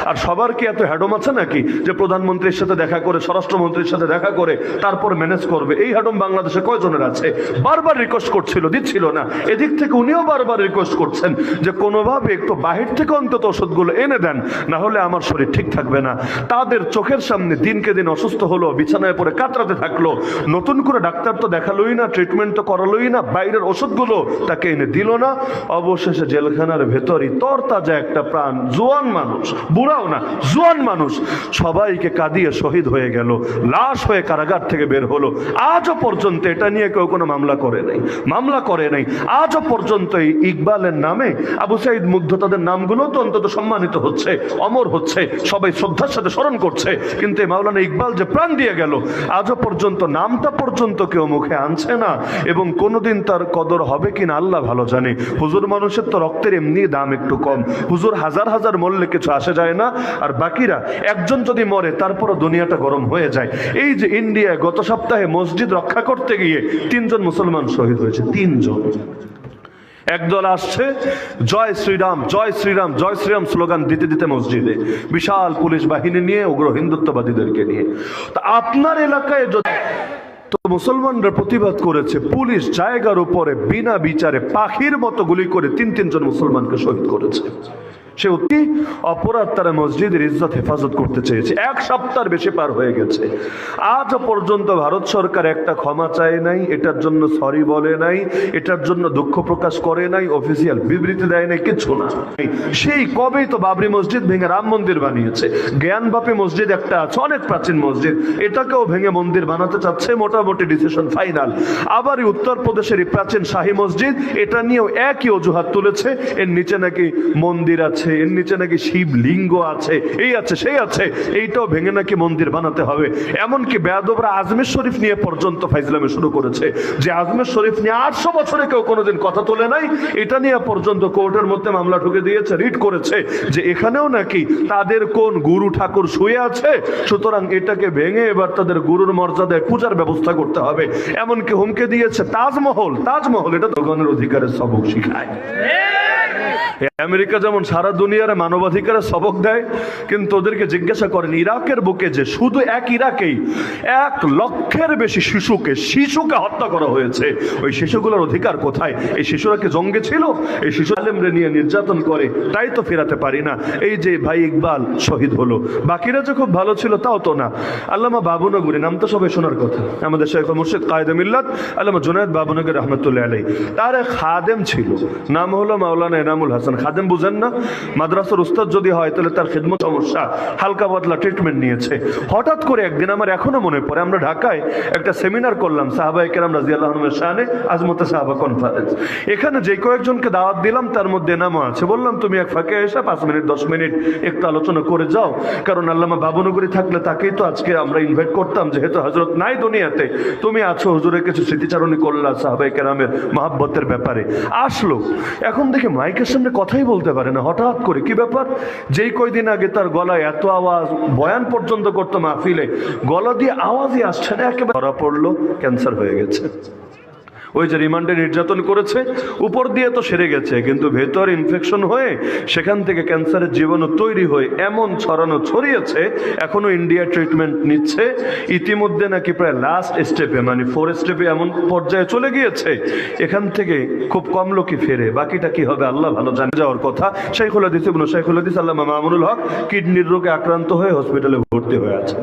আর সবার কি এত হ্যাডম আছে নাকি যে প্রধানমন্ত্রীর সাথে দেখা করে, স্বরাষ্ট্রমন্ত্রীর সাথে দেখা করে তারপর ম্যানেজ করবে? এই হ্যাডম বাংলাদেশে কয়জনের আছে? বারবার রিকোয়েস্ট করছিল, দিচ্ছিল না। এদিক থেকে উনিও বারবার রিকোয়েস্ট করছেন যে কোনোভাবে একটু বাহির থেকে অন্তত ওষুধগুলো এনে দেন, না হলে আমার শরীর ঠিক থাকবে না। তাদের চোখের সামনে দিনকে দিন অসুস্থ হলো, বিছানায় পড়ে কাতরাতে থাকলো। নতুন করে ডাক্তার তো দেখালোই না, ট্রিটমেন্ট তো করালোই না, বাইরের ওষুধগুলো তাকে এনে দিল না। অবশেষে জেলখানার ভেতরই তরতাজা একটা প্রাণ, জোয়ান মানুষ, বুড়াও না, জোয়ান মানুষ, সবাইকে কাঁদিয়ে শহীদ হয়ে গেল, লাশ হয়ে কারাগার থেকে বের হলো। আজও পর্যন্ত এটা নিয়ে কেউ কোনো মামলা করে নাই। আজও পর্যন্ত এই ইকবালের নামে, আবু সাঈদ মুগ্ধ, তাদের নামগুলো তো অন্তত সম্মানিত হচ্ছে, অমর হচ্ছে, সবাই শ্রদ্ধার সাথে স্মরণ করছে। কিন্তু এই মাওলানা ইকবাল যে প্রাণ দিয়ে গেল, আজও পর্যন্ত নামটা পর্যন্ত কেউ মুখে আনছে না, এবং কোনোদিন তার কদর হবে কিনা আল্লাহ ভালো জানে। হুজুর মানুষের তো রক্তের এমনি দাম একটু কম, হুজুর হাজার মরলে কিছু আসে যায় না, আর বাকিরা একজন যদি মরে তারপরও দুনিয়াটা গরম হয়ে যায়। এই যে ইন্ডিয়ায় গত সপ্তাহে মসজিদ রক্ষা করতে গিয়ে 3 জন মুসলমান শহীদ হয়েছে, 3 জন। একদল আসছে জয় শ্রীরাম জয় শ্রীরাম জয় শ্রীরাম স্লোগান দিতে মসজিদে, বিশাল পুলিশ বাহিনী নিয়ে, উগ্র হিন্দুত্ববাদীদেরকে নিয়ে। তা আপনার এলাকায় তো মুসলমানরা প্রতিবাদ করেছে, পুলিশ জায়গার উপরে বিনা বিচারে পাখির মতো গুলি করে 3 জন মুসলমানকে শহীদ করেছে। সে অতি অপরাধ, তারা মসজিদের ইজ্জত হেফাজত করতে চেয়েছে। 1 সপ্তাহের বেশি পার হয়ে গেছে, আজ পর্যন্ত ভারত সরকার একটা ক্ষমা চায় নাই, এটার জন্য সরি বলে নাই, এটার জন্য দুঃখ প্রকাশ করে নাই, অফিসিয়াল বিবৃতি দেয় নাই, কিছু না। সেই কবেই তো বাবরি মসজিদ ভেঙে রাম মন্দির বানিয়েছে। জ্ঞানবাপী মসজিদ একটা আছে, অনেক প্রাচীন মসজিদ, এটাকেও ভেঙে মন্দির বানাতে চাচ্ছে, মোটামুটি ডিসিশন ফাইনাল। আবার এই উত্তরপ্রদেশের প্রাচীন শাহী মসজিদ, এটা নিয়েও একই অজুহাত তুলেছে, এর নিচে নাকি মন্দির আছে, এর নিচে নাকি শিবলিঙ্গ আছে, এই আছে সেই আছে, এইটাও ভেঙে নাকি মন্দির বানাতে হবে। এমনকি বেয়াদবরা আজমের শরীফ নিয়ে পর্যন্ত ফাইজলামে শুরু করেছে, যে আজমের শরীফ নিয়ে 800 বছরে কেউ কোনোদিন কথা তোলে নাই, এটা নিয়ে পর্যন্ত কোর্টের মধ্যে মামলা ঢুকে দিয়েছে, রিট করেছে যে এখানেও নাকি তাদের কোন গুরু ঠাকুর শুয়ে আছে, সুতরাং এটাকে ভেঙে এবার তাদের গুরুর মর্যাদায় পূজার ব্যবস্থা করতে হবে। এমনকি হুমকে দিয়েছে তাজমহল, এটা তো গণের অধিকারের সবক শিখায়। আমেরিকা যেমন সারা দুনিয়ার মানবাধিকারের সবক দেয়, কিন্তু ওদেরকে জিজ্ঞাসা করেন ইরাকের বুকে যে শুধু এক ইরাকেই 1 লক্ষের বেশি শিশুকে হত্যা করা হয়েছে, ওই শিশুগুলোর অধিকার কোথায়? এই শিশুরা কি জঙ্গে ছিল? এই শিশু আলেমরে নিয়ে নির্যাতন করে, তাই তো ফেরাতে পারি না। এই যে ভাই ইকবাল শহীদ হলো, বাকিরা যে খুব ভালো ছিল তাও তো না। আল্লামা বাবুনগরী, নাম তো সবাই শোনার কথা, আমাদের শেখ মুর্শিদ কায়েদে মিল্লাত আল্লামা জুনায়েদ বাবুনগরী রহমতুল্লাহ আলাইহি, তার এক খাদেম ছিল, নাম হলো মাওলানা এনামুল আবুল হাসান খাদেম, বুঝেন না? মাদ্রাসার উস্তাদ যদি হয় তাহলে তার খিদমত সমস্যা, হালকা পাতলা ট্রিটমেন্ট নিয়েছে। হঠাৎ করে একদিন আমার এখনো মনে পড়ে, আমরা ঢাকায় একটা সেমিনার করলাম সাহাবায়ে কেরাম রাদিয়াল্লাহু আনহুমের শানে, আজমতে সাহাবা কনফারেন্স। এখানে যে কয়েকজনকে দাওয়াত দিলাম তার মধ্যে নামও আছে। বললাম তুমি এক ফাঁকে এসে 5 মিনিট 10 মিনিট একটু আলোচনা করে যাও, কারণ আল্লামা বাবুনগরী থাকলে তাকেই তো আজকে আমরা ইনভাইট করতাম, যেহেতু হযরত নাই দুনিয়াতে, তুমি আছো, হুজুরের কিছু স্মৃতিচারণী করলা সাহাবায়ে কেরামের মহাব্বতের ব্যাপারে। আসলো, এখন দেখে মাইকের সামনে কথাই বলতে পারে না। হঠাৎ করে কি ব্যাপার, যেই কয়দিন আগে তার গলায় এত আওয়াজ, বয়ান পর্যন্ত করতো মাহফিলে, গলা দিয়ে আওয়াজই আসছে না, একেবারে ধরা পড়লো ক্যান্সার হয়ে গেছে। ওই যে রিমান্ডে নির্যাতন করেছে, উপর দিয়ে তো সেরে গেছে, কিন্তু ভেতর ইনফেকশন হয়ে সেখান থেকে ক্যান্সারের জীবাণু তৈরি হয়ে এমন ছড়িয়েছে, এখনো ইন্ডিয়া ট্রিটমেন্ট নিচ্ছে। ইতিমধ্যে নাকি প্রায় লাস্ট স্টেপে, মানে 4 স্টেপে এমন পর্যায়ে চলে গিয়েছে, এখান থেকে খুব কম লোকই ফেরে, বাকিটা কি হবে আল্লাহ ভালো জানে। যাওয়ার কথা শাইখুল হাদিস আল্লামা মামুনুল হক কিডনির রোগে আক্রান্ত হয়ে হসপিটালে ভর্তি হয়ে আছে।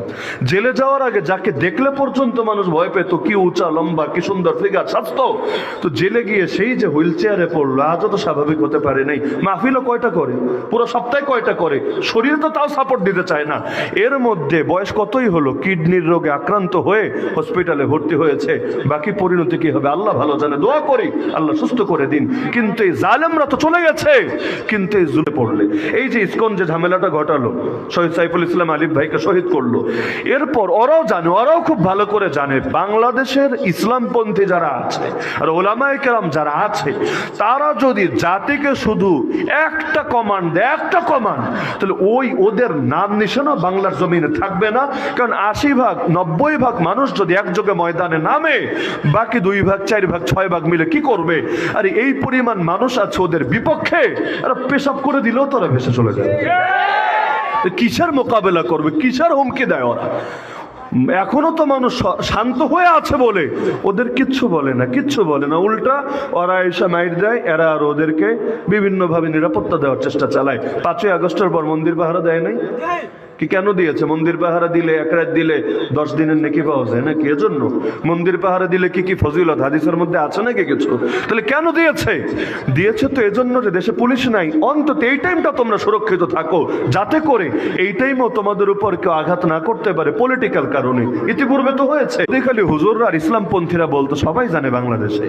জেলে যাওয়ার আগে যাকে দেখলে পর্যন্ত মানুষ ভয় পেত, কি উঁচা লম্বা, কি সুন্দর ফিগার, স্বাস্থ্য, তো জেলে গিয়ে সেই যে হুইল চেয়ারে পড়লো, আজও তো স্বাভাবিক হতে পারে নাই। মাহফিলও কয়টা করে, পুরো সপ্তাহে কয়টা করে, শরীরে তো তাও সাপোর্ট দিতে চায় না। এর মধ্যে বয়স কতই হলো, কিডনির রোগে আক্রান্ত হয়ে হসপিটালে ভর্তি হয়েছে, বাকি পরিণতি কি হবে আল্লাহ ভালো জানে। দোয়া করি আল্লাহ সুস্থ করে দিন। কিন্তু এই জালেমরা তো চলে গেছে, কিন্তু এই জুলে পড়লে, এই যে ইসকন যে ঝামেলাটা ঘটালো, শহীদ সাইফুল ইসলাম আলিফ ভাইকে শহীদ করলো, এরপর ওরাও জানে, ওরাও খুব ভালো করে জানে, বাংলাদেশের ইসলামপন্থী যারা আছে আর ওলামায়ে কেরাম যারা আছে, তারা যদি জাতিকে শুধু একটা কমান্ড দেয়, একটা কমান্ড, তাহলে ওদের নাম নিশানা বাংলার জমিনে থাকবে না। কারণ 80-90 মানুষ যদি একযোগে ময়দানে নামে, বাকি 2-4-6 মিলে কি করবে? আর এই পরিমাণ মানুষ আছে ওদের বিপক্ষে, আর পেশাব করে দিলেও তারা ভেসে চলে যায়। কিসের মোকাবেলা করবে, কিসের হুমকি দেয় ওরা? এখনো তো মানুষ শান্ত হয়ে আছে বলে ওদের কিচ্ছু বলে না, উল্টা ওরা এসে মাইর দেয়, এরা আর ওদেরকে বিভিন্নভাবে নিরাপত্তা দেওয়ার চেষ্টা চালায়। 5ই আগস্টের পর মন্দির পাহারা দেয় নাই কি? কেন দিয়েছে? মন্দির পাহারা দিলে, 1 রাত দিলে 10 দিনের নেকি পাওয়া যায় নাকি? এজন্য মন্দির পাহারা দিলে কি ফজিলত হাদিসের মধ্যে আছে নাকি কিছু? তাহলে কেন দিয়েছে তো এজন্য যে দেশে পুলিশ নাই, অন্তত এই টাইমটা তোমরা সুরক্ষিত থাকো, যাতে করে এই টাইমও তোমাদের উপর কেউ আঘাত না করতে পারে পলিটিক্যাল কারণে। ইতিপূর্বে তো হয়েছে। খালি হুজুররা আর ইসলামপন্থীরা বলতো, সবাই জানে বাংলাদেশে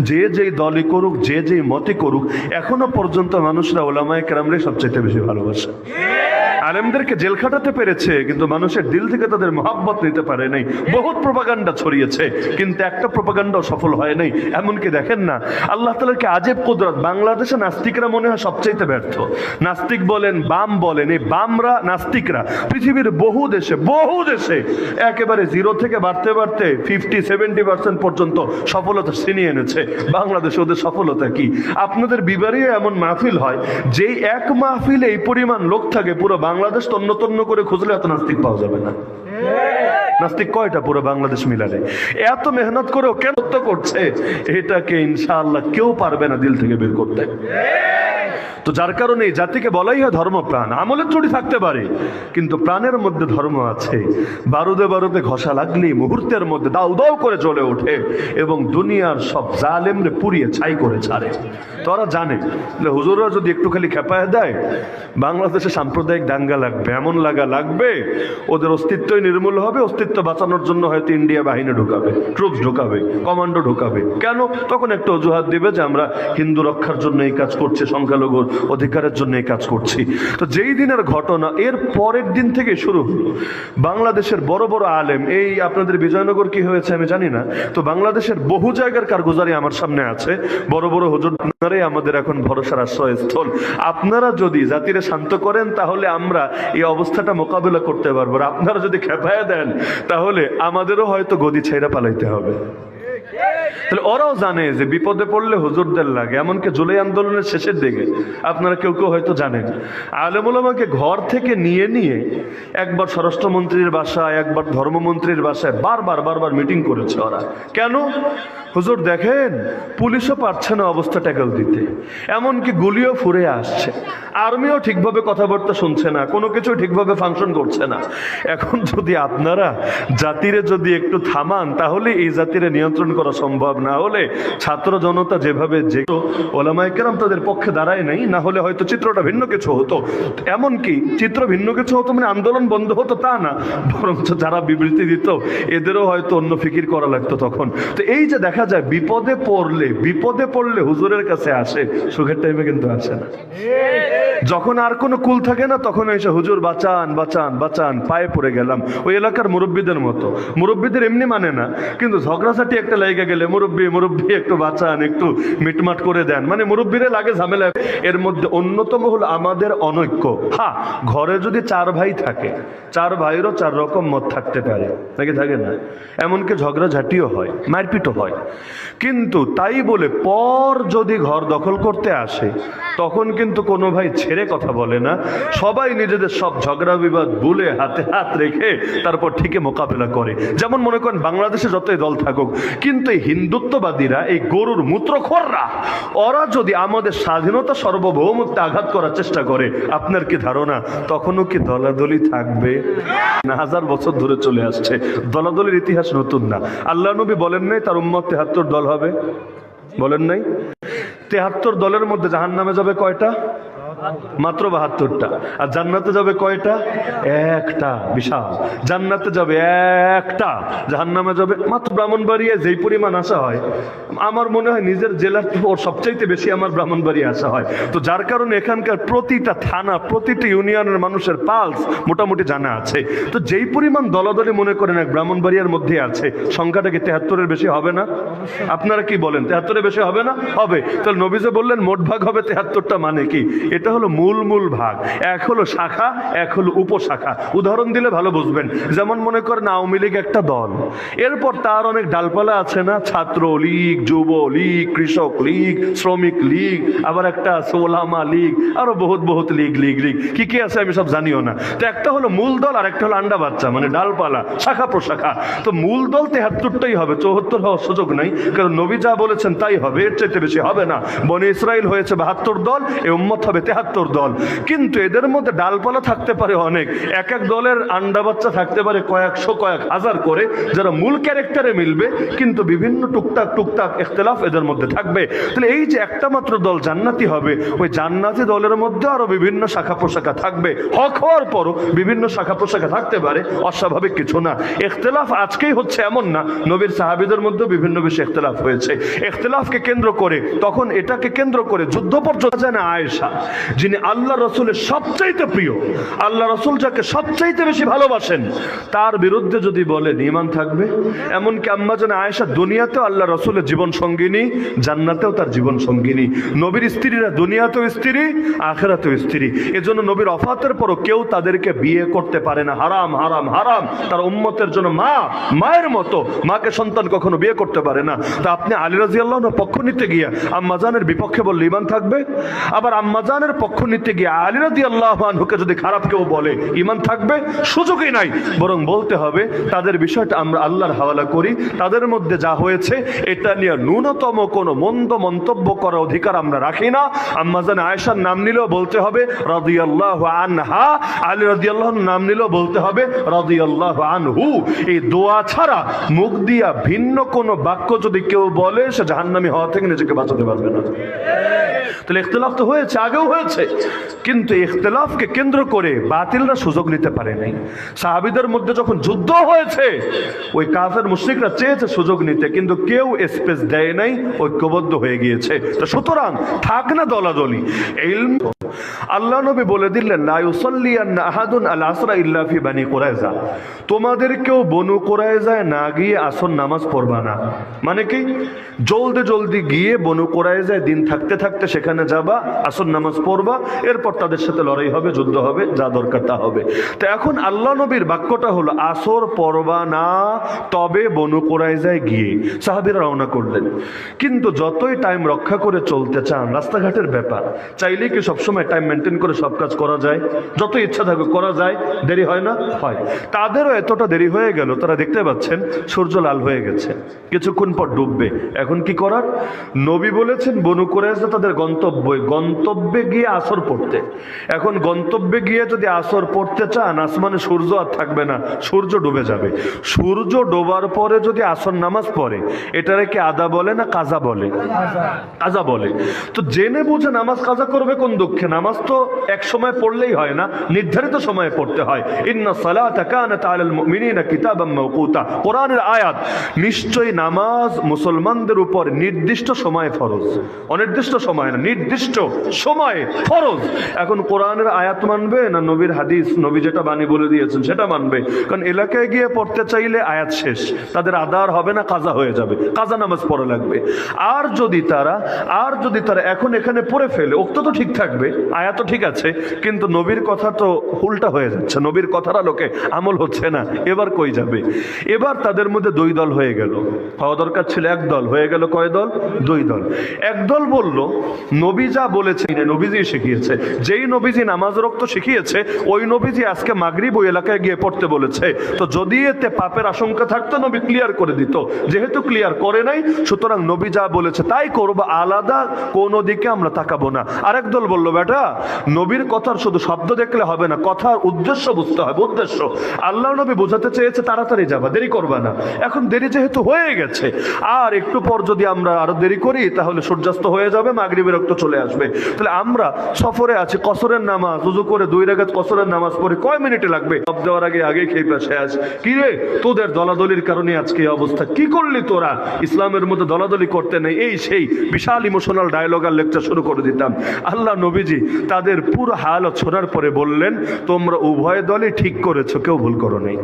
যে যেই দলই করুক, যে যেই মতই করুক, এখনো পর্যন্ত মানুষরা ওলামায়ে কেরামরে সবচেয়ে বেশি ভালোবাসে। আলেমদেরকে জেল খাটাতে পেরেছে, কিন্তু মানুষের দিল থেকে তাদের মহাব্বত নিতে পারে নাই। বহুত প্রপাগান্ডা ছড়িয়েছে, কিন্তু একটা প্রপাগান্ডাও সফল হয় নাই। এমনকি দেখেন না, আল্লাহ তাআলার কি আজব কুদরত, বাংলাদেশে নাস্তিকরা মনে হয় সবচাইতে ব্যর্থ। নাস্তিক বলেন, বাম বলেন, এই বামরা নাস্তিকরা পৃথিবীর বহু দেশে একেবারে 0 থেকে বাড়তে 50-70% পর্যন্ত সফলতা ছিনিয়ে এনেছে। বাংলাদেশে ওদের সফলতা কি? আপনাদের বিবারেও এমন মাহফিল হয়, যেই এক মাহফিলে এই পরিমাণ লোক থাকে, পুরো বাংলাদেশ তন্ন করে খুঁজলে এত নাস্তিক পাওয়া যাবে না। নাস্তিক কয়টা পুরো বাংলাদেশ মিলালে? এত মেহনত করেও কেন করছে? এটাকে ইনশাআল্লাহ কেউ পারবে না দিল থেকে বের করতে। তো যার কারণে জাতিকে বলাই হয় ধর্মপ্রাণ। আমলের ত্রুটি থাকতে পারে, কিন্তু প্রাণের মধ্যে ধর্ম আছে। বারুদে ঘষা লাগলেই মুহূর্তের মধ্যে দাউ দাউ করে জ্বলে ওঠে এবং দুনিয়ার সব জালেমরে পুড়িয়ে ছাই করে ছাড়ে। তোরা জানে যে হুজুররা যদি একটু খালি খেপায় দেয়, বাংলাদেশে সাম্প্রদায়িক দাঙ্গা লাগবে, এমন লাগবে ওদের অস্তিত্বই নির্মূল হবে। অস্তিত্ব বাঁচানোর জন্য হয়তো ইন্ডিয়া বাহিনী ঢুকাবে, ট্রুপস ঢুকাবে, কমান্ডো ঢুকাবে। কেন? তখন একটা অজুহাত দিবে যে আমরা হিন্দু রক্ষার জন্য এই কাজ করছি, সংখ্যালঘুর অধিকারের জন্য এই কাজ করছি। তো যেই দিনের ঘটনা, এর পরের দিন থেকে শুরু বাংলাদেশের বড় বড় আলেম, এই আপনাদের বিজয়নগর কি হয়েছে আমি জানি না, তো বাংলাদেশের বহু জায়গার কারগুজারি আমার সামনে আছে। বড় বড় হুজুর আমাদের এখন ভরসার আশ্রয়স্থল। আপনারা যদি জাতিরে শান্ত করেন, তাহলে আমরা এই অবস্থাটা মোকাবেলা করতে পারবো। আপনারা যদি খেপায়া দেন, তাহলে আমাদেরও হয়তো গদি ছেড়ে পালাইতে হবে। তাহলে ওরাও জানে যে বিপদে পড়লে হুজুরদের লাগে। এমনকি জুলাই আন্দোলনের শেষের দিকে আপনারা কেউ হয়তো জানেন, আলেম ওলামাকে ঘর থেকে নিয়ে একবার স্বরাষ্ট্রমন্ত্রীর বাসায়, একবার ধর্মমন্ত্রীর বাসায় বারবার মিটিং করেছে ওরা। কেন? হুজুর দেখেন, পুলিশও পারছে না অবস্থা ট্যাকল দিতে, এমনকি গুলিও ফুরে আসছে, আর্মিও ঠিকভাবে কথাবার্তা শুনছে না, কোনো কিছু ঠিকভাবে ফাংশন করছে না। এখন যদি আপনারা জাতিরে যদি একটু থামান, তাহলে এই জাতিরে নিয়ন্ত্রণ করা সম্ভব। জবাব না হলে ছাত্র জনতা যেভাবে যে ওলামায়ে কেরাম তাদের পক্ষে দাঁড়ায় নাই, না হলে হয়তো চিত্রটা ভিন্ন কিছু হতো। এমনকি চিত্র ভিন্ন কিছু হতো মানে আন্দোলন বন্ধ হতো তা না, বরঞ্চ যারা বিবৃতি দিত এদেরও হয়তো অন্য ফিকির করা লাগতো তখন। তো এই যে দেখা যায় বিপদে পড়লে হুজুরের কাছে আসে, সুখের টাইমে কিন্তু আসে না। যখন আর কোনো কুল থাকে না তখন এসে হুজুর বাঁচান বাঁচান বাঁচান, পায়ে পড়ে গেলাম। ওই এলাকার মুরব্বীদের মতো, মুরব্বীদের এমনি মানে না, কিন্তু ঝগড়াঝাটি একটা লেগে গেলে মুরব্বী একটু বাঁচান, একটু মিটমাট করে দেন, মানে মুরব্বীরে লাগে ঝামেলা। এর মধ্যে অন্যতম হলো আমাদের অনৈক্য। হ্যাঁ, ঘরে যদি 4 ভাই থাকে, 4 ভাইয়েরও 4 রকম মত থাকতে পারে, নাকি থাকে না? এমনকি ঝগড়াঝাটিও হয়, মারপিটও হয়। কিন্তু তাই বলে পর যদি ঘর দখল করতে আসে তখন কিন্তু কোনো ভাই ছেড়ে কথা বলে না, সবাই নিজেদের সব ঝগড়া বিবাদ ভুলে হাতে হাত রেখে তারপর ঠিকই মোকাবেলা করে। যেমন মনে করেন বাংলাদেশে যতই দল থাকুক, কিন্তু এই হিন্দুত্ববাদীরা, এই গরুর মূত্রখোররা, ওরা যদি আমাদের স্বাধীনতা সার্বভৌমত্বে আঘাত করার চেষ্টা করে, আপনার কি ধারণা তখনও কি দলাদলি থাকবে না? 1000 বছর ধরে চলে আসছে, দলাদলির ইতিহাস নতুন না। আল্লাহ নবী বলেন নাই তার উম্মত 73 দল হবে? বলেন নাই? 73 দলের মধ্যে জাহান্নামে যাবে কয়টা? মাত্র 72টা। আর জান্নাতে যাবে কয়টা? একটা। বিশাল। জান্নাতে যাবে একটা, জাহান্নামে যাবে মাত্র। ব্রাহ্মণবাড়িয়ায় যেই পরিমাণ আসা হয়, আমার মনে হয় নিজের জেলার ওর সবচাইতে বেশি আমার ব্রাহ্মণবাড়িয়া আসা হয়। তো যার কারণে এখানকার প্রতিটা থানা, প্রতিটি ইউনিয়নের মানুষের পালস মোটামুটি জানা আছে। তো যেই পরিমাণ দলাদলি মনে করেন এক ব্রাহ্মণবাড়িয়ার মধ্যে আছে, সংখ্যাটা কি 73-এর বেশি হবে না? আপনারা কি বলেন, 73-এর বেশি হবে না? হবে। তাহলে নবী যে বললেন মোট ভাগ হবে 73টা, মানে কি? এটা হলো মূল ভাগ। এক হলো শাখা, এক হলো উপশাখা। উদাহরণ দিলে ভালো বুঝবেন। যেমন মনে করেন আওয়ামী লীগ একটা দল, এরপর তার অনেক ডালপালা আছে না, ছাত্র লীগ, যুব লীগ, কৃষক লীগ, শ্রমিক লীগ, আবার একটা আছে ওলামা লীগ, আরো বহুত লীগ কি আছে আমি সব জানিও না। তো একটা হলো মূল দল আর একটা হলো আন্ডা বাচ্চা, মানে ডালপালা, শাখা প্রশাখা। তো মূল দল 73টাই হবে, 74 হওয়ার সুযোগ নাই, কারণ নবী যা বলেছেন তাই হবে, এর চাইতে বেশি হবে না। বনি ইসরাইল হয়েছে 72 দল, এই উম্মত হবে 73 দল। কিন্তু এদের মধ্যে ডালপালা থাকতে পারে অনেক, এক এক দলের আন্ডা বাচ্চা থাকতে পারে কয়েকশো কয়েক হাজার করে, যারা মূল ক্যারেক্টারে মিলবে, কিন্তু বিভিন্ন টুকটাক ইখতিলাফ এদের মধ্যে থাকবে। তাহলে এই যে একটা মাত্র দল জান্নাতি হবে, ওই জান্নাতি দলের মধ্যে আরো বিভিন্ন শাখা প্রশাখা থাকবে। হক হওয়ার পরও বিভিন্ন শাখা প্রশাখা থাকতে পারে, অস্বাভাবিক কিছু না। ইখতিলাফ আজকেই হচ্ছে এমন না, নবীর সাহাবীদের মধ্যে বিভিন্ন বিষয়ে ইখতিলাফ হয়েছে। ইখতিলাফকে কেন্দ্র করে, তখন এটাকে কেন্দ্র করে যুদ্ধ পর্যন্ত জানে আয়েশা, যিনি আল্লাহ রসুলের সবচাইতে প্রিয়, আল্লাহ রসুল যাকে সবচাইতে বেশি ভালোবাসেন, তার বিরুদ্ধে যদি বলেন ঈমান থাকবে। এমনকি আম্মা জান আয়েশা দুনিয়াতেও আল্লাহ রসুলের জীবন সঙ্গিনী, জান্নাতেও তার জীবন সঙ্গিনী। নবীর স্ত্রীরা দুনিয়াতেও স্ত্রী, আখিরাতেও স্ত্রী। এজন্য নবীর ওফাতের পরও কেউ তাদেরকে বিয়ে করতে পারে না। হারাম হারাম হারাম। তার উম্মতের জন্য মায়ের মতো, মাকে সন্তান কখনো বিয়ে করতে পারে না। তা আপনি আলী রাদিয়াল্লাহুর পক্ষ নিতে গিয়া আম্মা জানের বিপক্ষে বললে ঈমান থাকবে? আবার আম্মা জানের পক্ষ নিতে গিয়ে আলী রাদিয়াল্লাহু আনহুকে যদি খারাপ কেউ বলে ঈমান থাকবে? সুযোগই নাই। বরং বলতে হবে তাদের বিষয়টা আমরা আল্লাহর হাওয়ালা করি, তাদের মধ্যে যা হয়েছে এটা নিয়ে ন্যূনতম কোনো মন্দ মন্তব্য করার অধিকার আমরা রাখি না। আম্মা জান আয়েশার নাম নিলেও বলতে হবে রাদিয়াল্লাহু আনহা, আলী রাদিয়াল্লাহুর নাম নিলেও বলতে হবে রাদিয়াল্লাহু আনহু। এই দোয়া ছাড়া মুখ দিয়া ভিন্ন কোনো বাক্য যদি কেউ বলে, সে জাহান্নামী হওয়া থেকে নিজেকে বাঁচাতে পারবে না। তাহলে ইখতিলাফ তো হয়েছে, আগেও হয়েছে, কিন্তু ইখতিলাফকে কেন্দ্র করে বাতিলরা সুযোগ নিতে পারে নাই। সাহাবীদের মধ্যে যখন যুদ্ধ হয়েছে, ওই কাফের মুশরিকরা চেয়েছে সুযোগ নিতে, কিন্তু কেউ স্পেস দেয় নাই, ঐক্যবদ্ধ হয়ে গিয়েছে। তো সুতরাং থাক না দলাদলি। ইলম আল্লাহ নবী বলে দিলেন লা ইউসাল্লিয়ান্না আহাদুন আল আসরা ইল্লা ফি বানি কুরাইজা, তোমাদের কেউ বনু কুরাইজায় না গিয়ে আসর নামাজ পড়বা না। মানে কি? জলদি গিয়ে বনু কুরাইজায় দিন থাকতে থাকতে সেখানে যাবা, আসর নামাজ পড়বা, এরপর তাদের সাথে লড়াই হবে, যুদ্ধ হবে, যা দরকার তা হবে। তো এখন আল্লাহ নবীর বাক্যটা হলো আসর পড়বা না, তবে বনু কুরাইজায় গিয়ে। সাহাবীরা রওনা করলেন, কিন্তু যতই টাইম রক্ষা করে চলতে চান, রাস্তাঘাটের ব্যাপার, চাইলেই কি সবসময় টাইম মেনটেন করে সব কাজ করা যায়? যত ইচ্ছা থাকে করা যায়, দেরি হয় না? হয়। তাদেরও এতটা দেরি হয়ে গেল, তারা দেখতে পাচ্ছেন সূর্য লাল হয়ে গেছে, কিছুক্ষণ পর ডুববে। এখন কি করার? নবী বলেছেন বনু কুরাইজা তাদের গন্তব্যে গিয়ে গিয়ে আসর পড়তে। এখন গন্তব্যে গিয়ে যদি আসর পড়তে চান, আসমানে সূর্য আর থাকবে না, সূর্য ডুবে যাবে। সূর্য ডোবার পরে যদি আসর নামাজ পড়ে, এটারে কি আদা বলে না কাজা বলে? কাজা বলে। তো জেনে বুঝে নামাজ কাজা করবে কোন দুঃখে? নামাজ তো এক সময় পড়লেই হয় না, নির্ধারিত সময়ে পড়তে হয়। ইন্না সালাতা কানাত আলাল মুমিনিনা কিতাবাম মাওকুতা, কোরআনের আয়াত। নিশ্চয়ই নামাজ মুসলমানদের উপর নির্দিষ্ট সময়ে ফরজ, অনির্দিষ্ট সময় না, নির্দিষ্ট সময়ে ফরজ। এখন কোরআনের আয়াত মানবে না নবীর হাদিস, নবী যেটা বাণী বলে দিয়েছেন সেটা মানবে? কারণ এলাকায় গিয়ে পড়তে চাইলে আয়াত শেষ, তাদের আদার হবে না, কাজা হয়ে যাবে, কাজা নামাজ পড়া লাগবে। আর যদি তারা এখন এখানে পড়ে ফেলে, ওক্ত তো ঠিক থাকবে, আয়াত তো ঠিক আছে, কিন্তু নবীর কথা তো উল্টা হয়ে যাচ্ছে, নবীর কথার আলোকে আমল হচ্ছে না, এবার কই যাবে? এবার তাদের মধ্যে দুই দল হয়ে গেল। হওয়া দরকার ছিল এক দল, হয়ে গেল কয় দল? দুই দল। এক দল বলল নবী যা বলেছে নবীজি শিখিয়েছে, যেই নবীজি নামাজ রক্ত শিখিয়েছে ওই নবীজি আজকে মাগরিব ওই এলাকায় গিয়ে পড়তে বলেছে, তো যদি এতে পাপের আশঙ্কা থাকতো নবী ক্লিয়ার করে দিত, যেহেতু ক্লিয়ার করে নাই সুতরাং নবী যা বলেছে তাই করব, আলাদা কোনো দিকে আমরা তাকাবো না। আরেক দল বলল বেটা, নবীর কথার শুধু শব্দ দেখলে হবে না, কথার উদ্দেশ্য বুঝতে হবে, উদ্দেশ্য। আল্লাহ নবী বোঝাতে চেয়েছে তাড়াতাড়ি যাবা, দেরি করবা না, এখন দেরি যেহেতু হয়ে গেছে, আর একটু পর যদি আমরা আরো দেরি করি তাহলে সূর্যাস্ত হয়ে যাবে, মাগরিবের রক্ত চলে আসবে। তাহলে আমরা সফরে আছি, কসরের নামাজ উযু করে 2 রাকাত কসরের নামাজ পড়ে কয় মিনিটে লাগবে? সব দেওয়ার আগে খেয়ে পাশে আস, কি রে তোদের দলাদলির কারণে আজকে এই অবস্থা, কি করলি তোরা? ইসলামের মধ্যে দলাদলি করতে নেই, এই সেই বিশাল ইমোশনাল ডায়লগ আর লেকচার শুরু করে দিতাম। আল্লাহ নবীজি তাদের পুরো হালত শোনার পরে বললেন, তোমরা উভয় দলই ঠিক করেছো, কেউ ভুল করো নাই।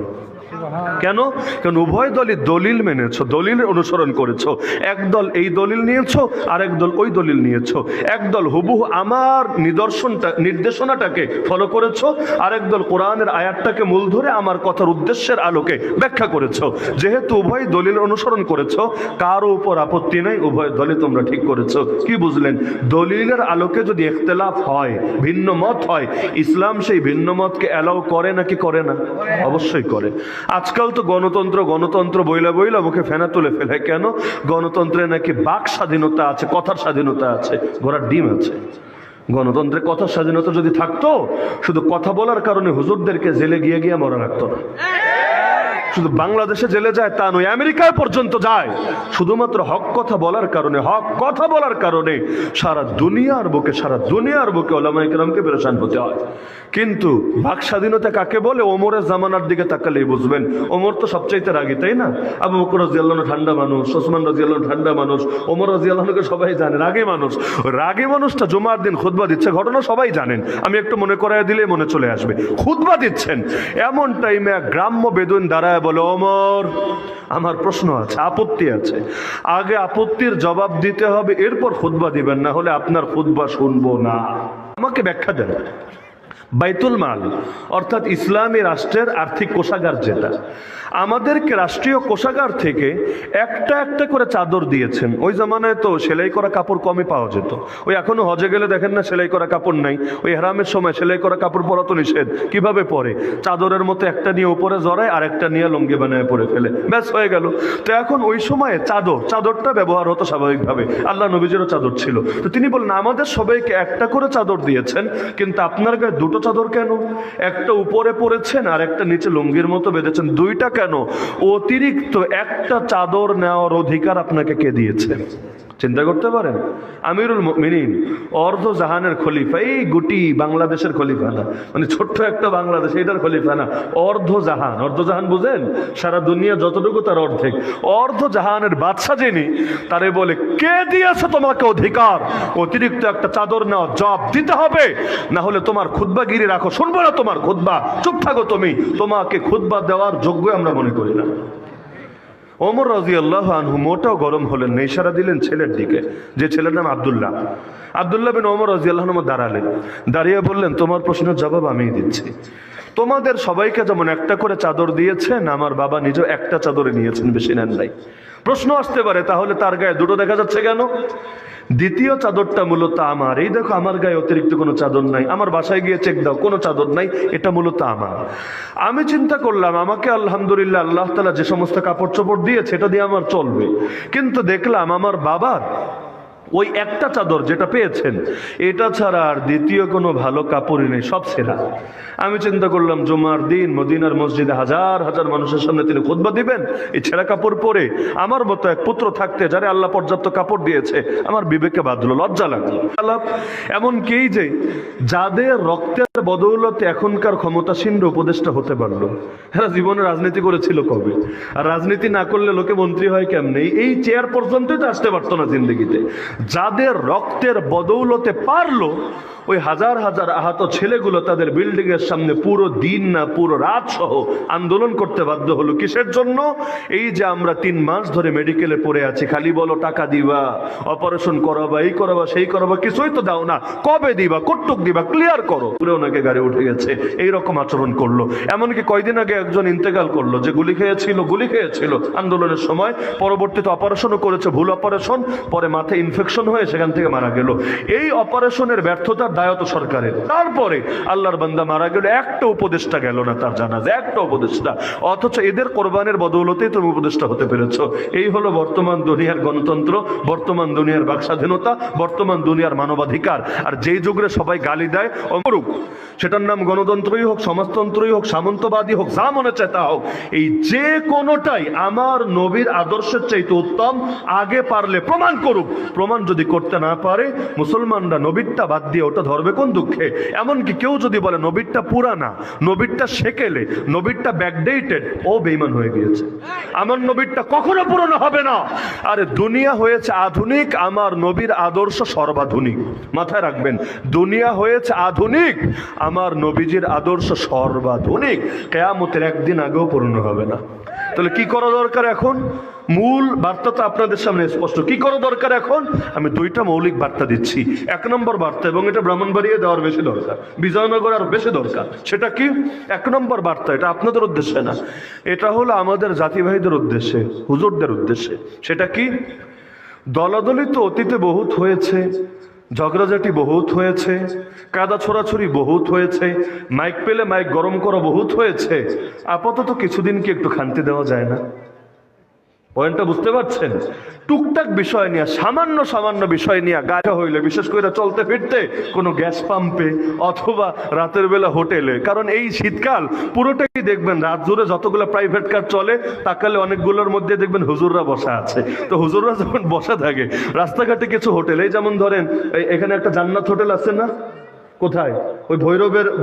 কেন? কারণ উভয় দলই দলিল মেনেছো, দলিলের অনুসরণ করেছো। একদল এই দলিল নিয়েছো, আর একদল ওই দলিল নিয়েছো। একদল হুবহু আমার নির্দেশনাটাকে ফলো করেছো, আর একদল কোরআনের আয়াতটাকে মূল ধরে আমার কথার উদ্দেশ্যের আলোকে ব্যাখ্যা করেছো। যেহেতু উভয় দলিল অনুসরণ করেছো, কারো উপর আপত্তি নাই, উভয় দলই তোমরা ঠিক করেছো। কি বুঝলেন? দলিলের আলোকে যদি ইখতিলাফ হয়, ভিন্ন মত হয়, ইসলাম সেই ভিন্ন মতকে অ্যালাউ করে নাকি করে না? অবশ্যই করে। আজকাল তো গণতন্ত্র বইলা বইলা মুখে ফেনা তুলে ফেলে। কেন? গণতন্ত্রে নাকি বাক স্বাধীনতা আছে, কথার স্বাধীনতা আছে, ঘোড়ার ডিম আছে। গণতন্ত্রে কথার স্বাধীনতা যদি থাকতো, শুধু কথা বলার কারণে হুজুরদেরকে জেলে গিয়ে মরা লাগতো না। শুধু বাংলাদেশে জেলে যায় তা নয়, আমেরিকায় পর্যন্ত যায়, শুধুমাত্র হক কথা বলার কারণে সারা দুনিয়ার বুকে উলামায়ে কেরামকে পেরেশান হতে হয়। কিন্তু বাক স্বাধীনতা কাকে বলে? ওমরের জামানার দিকে তাকালেই বুঝবেন। ওমর তো সবচাইতে রাগী, তাই না? আবু বকর রাদিয়াল্লাহু আনহু ঠান্ডা মানুষ, ওসমান রাদিয়াল্লাহু আনহু ঠান্ডা মানুষ, ওমর রাদিয়াল্লাহু আনহুকে সবাই জানে রাগী মানুষ। রাগী মানুষটা জুমার দিন খুতবা দিচ্ছে, ঘটনা সবাই জানেন, আমি একটু মনে করায় দিলে মনে চলে আসবে। খুতবা দিচ্ছেন, এমন টাইমে এক গ্রাম্য বেদুইন দাঁড়ায় বলে, ওমর আমার প্রশ্ন আছে, আপত্তি আছে, আগে আপত্তির জবাব দিতে হবে, এরপর খুতবা দিবেন, না হলে আপনার খুতবা শুনবো না। আমাকে ব্যাখ্যা দেন। বাইতুল মাল অর্থাৎ ইসলামী রাষ্ট্রের আর্থিক কোষাগার, যেটা আমাদেরকে রাষ্ট্রীয় কোষাগার থেকে একটা একটা করে চাদর দিয়েছেন। ওই জামানায় তো সেলাই করা কাপড় কমই পাওয়া যেত। ওই এখনো হজে গেলে দেখেন না সেলাই করা কাপড় নাই। ওই ইহরামের সময় সেলাই করা কাপড় পরা তো নিষেধ। কিভাবে পরে? চাদরের মতো একটা নিয়ে উপরে জড়ায় আর একটা নিয়ে লুঙ্গি বানায় পরে ফেলে, ব্যাস হয়ে গেল। তো এখন ওই সময়ে চাদরটা ব্যবহার হতো স্বাভাবিকভাবে, আল্লাহ নবীজিরও চাদর ছিল। তো তিনি বললেন, আমাদের সবাইকে একটা করে চাদর দিয়েছেন, কিন্তু আপনার গায়ে দুটো চাদর কেন? একটা উপরে পরেছেন আর একটা নিচে লুঙ্গির মতো বেঁধেছেন, দুইটা কেন? অতিরিক্ত একটা চাদর নেওয়ার অধিকার আপনাকে কে দিয়েছে? চিন্তা করতে পারেন। আমিরুল মুমিনিন, অর্ধ জাহানের খলিফা, এই গুটি বাংলাদেশের খলিফা না, মানে ছোট্ট একটা বাংলাদেশ এটার খলিফা না, অর্ধ জাহান বুঝেন? সারা দুনিয়া যতটুকু তার অর্ধেক, অর্ধ জাহানের বাদশা যিনি, তারে বলে, কে দিয়েছে তোমাকে অধিকার অতিরিক্ত একটা চাদর নেওয়া? জবাব দিতে হবে, না হলে তোমার খুতবাগিরি রাখো, শুনবো না তোমার খুতবা, চুপ থাকো তুমি, তোমাকে খুতবা দেওয়ার যোগ্য আমরা মনে করি না। ওমর রাদিয়াল্লাহু আনহু মোটাও গরম হলেন না, ইশারা দিলেন ছেলের দিকে, যে ছেলের নাম আব্দুল্লাহ বিন ওমর রাদিয়াল্লাহু আনহু দাঁড়ালেন, দাঁড়িয়ে বললেন, তোমার প্রশ্নের জবাব আমিই দিচ্ছি। তোমাদের সবাইকে যেমন একটা করে চাদর দিয়েছেন, আমার বাবা নিজেও একটা চাদরে নিয়েছেন, বেশি নেন নাই। প্রশ্ন আসতে পারে, তাহলে তার গায়ে দুটো দেখা যাচ্ছে কেন? দ্বিতীয় চাদরটা মূলত আমার। এই দেখো আমার গায়ে অতিরিক্ত কোনো চাদর নাই, আমার বাসায় গিয়ে চেক দাও, কোনো চাদর নাই, এটা মূলত আমার। আমি চিন্তা করলাম, আমাকে আলহামদুলিল্লাহ আল্লাহ তাআলা যে সমস্ত কাপড় চোপড় দিয়েছে এটা দিয়ে আমার চলবে, কিন্তু দেখলাম আমার বাবার ওই একটা চাদর যেটা পেয়েছেন, এটা ছাড়া আর দ্বিতীয় কোনো ভালো কাপড়ই নেই, সব ছেঁড়া। আমি চিন্তা করলাম জুমার দিন মদিনার মসজিদে হাজার হাজার মানুষের সামনে তিনি খুতবা দিবেন এই ছেঁড়া কাপড় পরে। আমার মতো এক পুত্র থাকতে যারে আল্লাহ পর্যাপ্ত কাপড় দিয়েছে, আমার বিবেকে বাঁধলো, লজ্জা লাগলো। এমনকি যে যাদের রক্তের বদৌলতে এখনকার ক্ষমতাসীন উপদেষ্টা হতে পারলো, এরা জীবনে রাজনীতি করেছিল কবে? আর রাজনীতি না করলে লোকে মন্ত্রী হয় কেমনে? এই চেয়ার পর্যন্তই তো আসতে পারতো না জিন্দগিতে। যাদের রক্তের বদৌলতে পারলো, ওই হাজার হাজার আহত ছেলেগুলো তাদের বিল্ডিং এর সামনে পুরো দিন না পুরো রাত সহ আন্দোলন করতে বাধ্য হলো। কিসের জন্য? এই যে আমরা 3 মাস ধরে মেডিকেলে পড়ে আছি, খালি বলো টাকা দিবা, অপারেশন করাবা, এই করাবা, সেই করাবা, কিছুই তো দাও না। কবে দিবা, কটুক দিবা, ক্লিয়ার করো। পুরো ওনাকে গাড়ি উঠে গেছে, এইরকম আচরণ করলো। এমনকি কয়দিন আগে একজন ইন্তেকাল করলো যে গুলি খেয়েছিল আন্দোলনের সময়, পরবর্তীতে অপারেশনও করেছে, ভুল অপারেশন, পরে মাথায় ইনফেকশন হয়ে সেখান থেকে মারা গেল। এই অপারেশনের ব্যর্থতার দায় তো সরকারের। তারপরে আল্লাহর বান্দা মারা গেল, একটা উপদেষ্টা গেল না তার জানাজা, একটা উপদেষ্টা। অথচ এদের কোরবানের বদৌলতেই তুমি উপদেষ্টা হতে পেরেছো। এই হলো বর্তমান দুনিয়ার গণতন্ত্র, বর্তমান দুনিয়ার বাক স্বাধীনতা, বর্তমান দুনিয়ার মানবাধিকার। আর যেই যুগে সবাই গালি দেয় অমরুক, সেটার নাম গণতন্ত্রই হোক, সমাজতন্ত্রই হোক, সামন্তবাদী হোক, যা মনে চায় তা হোক, এই যে কোনোটাই আমার নবীর আদর্শের চাইতে উত্তম। আগে পারলে প্রমাণ করুক, প্রমাণ যদি করতে না পারে, মুসলমানরা নবীরটা বাদ দিয়ে ওটা ধরবে কোন দুঃখে? এমনকি কেউ যদি বলে নবীরটা পুরানা, নবীরটা সেকেলে, নবীরটা ব্যাকডেটেড, ও বেঈমান হয়ে গিয়েছে। আমার নবীরটা কখনো পুরনো হবে না। আরে দুনিয়া হয়েছে আধুনিক, আমার নবীর আদর্শ সর্বাধুনিক। মাথায় রাখবেন, দুনিয়া হয়েছে আধুনিক, আমার নবীজির আদর্শ সর্বাধুনিক। কিয়ামতের একদিন আগেও পূর্ণ হবে না। তাহলে কি করা দরকার এখন? মূল বার্তা তো আপনাদের সামনে স্পষ্ট। কি করা দরকার এখন? আমি 2টা মৌলিক বার্তা দিচ্ছি। 1 নম্বর বার্তা, এবং এটা ব্রাহ্মণবাড়িয়া দেওয়ার বেশি দরকার, বিজয়নগর আর বেশি দরকার। সেটা কি? 1 নম্বর বার্তা, এটা আপনাদের উদ্দেশ্যে না, এটা হলো আমাদের জাতি ভাইদের উদ্দেশ্যে, হুজুরদের উদ্দেশ্যে। সেটা কি? দলাদলি তো অতীতে বহুত হয়েছে, ঝগড়াঝাটি বহুত হয়েছে, কাদা ছোড়াছড়ি বহুত হয়েছে, মাইক পেলে মাইক গরম করা বহুত হয়েছে। আপাতত কিছুদিন কি একটু শান্তি দেওয়া যায় না? পয়েন্টটা বুঝতে পারছেন? টুকটাক বিষয় নিয়ে, সামান্য বিষয় নিয়ে গায়ে হইলে, বিশেষ করে চলতে ফিরতে কোনো গ্যাস পাম্পে অথবা রাতের বেলা হোটেলে। কারণ এই শীতকাল পুরোটাই দেখবেন রাত জুড়ে যতগুলো প্রাইভেট কার চলে, তাকালে অনেকগুলোর মধ্যে দেখবেন হুজুররা বসা আছে। তো হুজুররা যখন বসা থাকে রাস্তাঘাটে কিছু হোটেল, এই যেমন ধরেন এখানে একটা জান্নাত হোটেল আছে না? কোথায়? ওই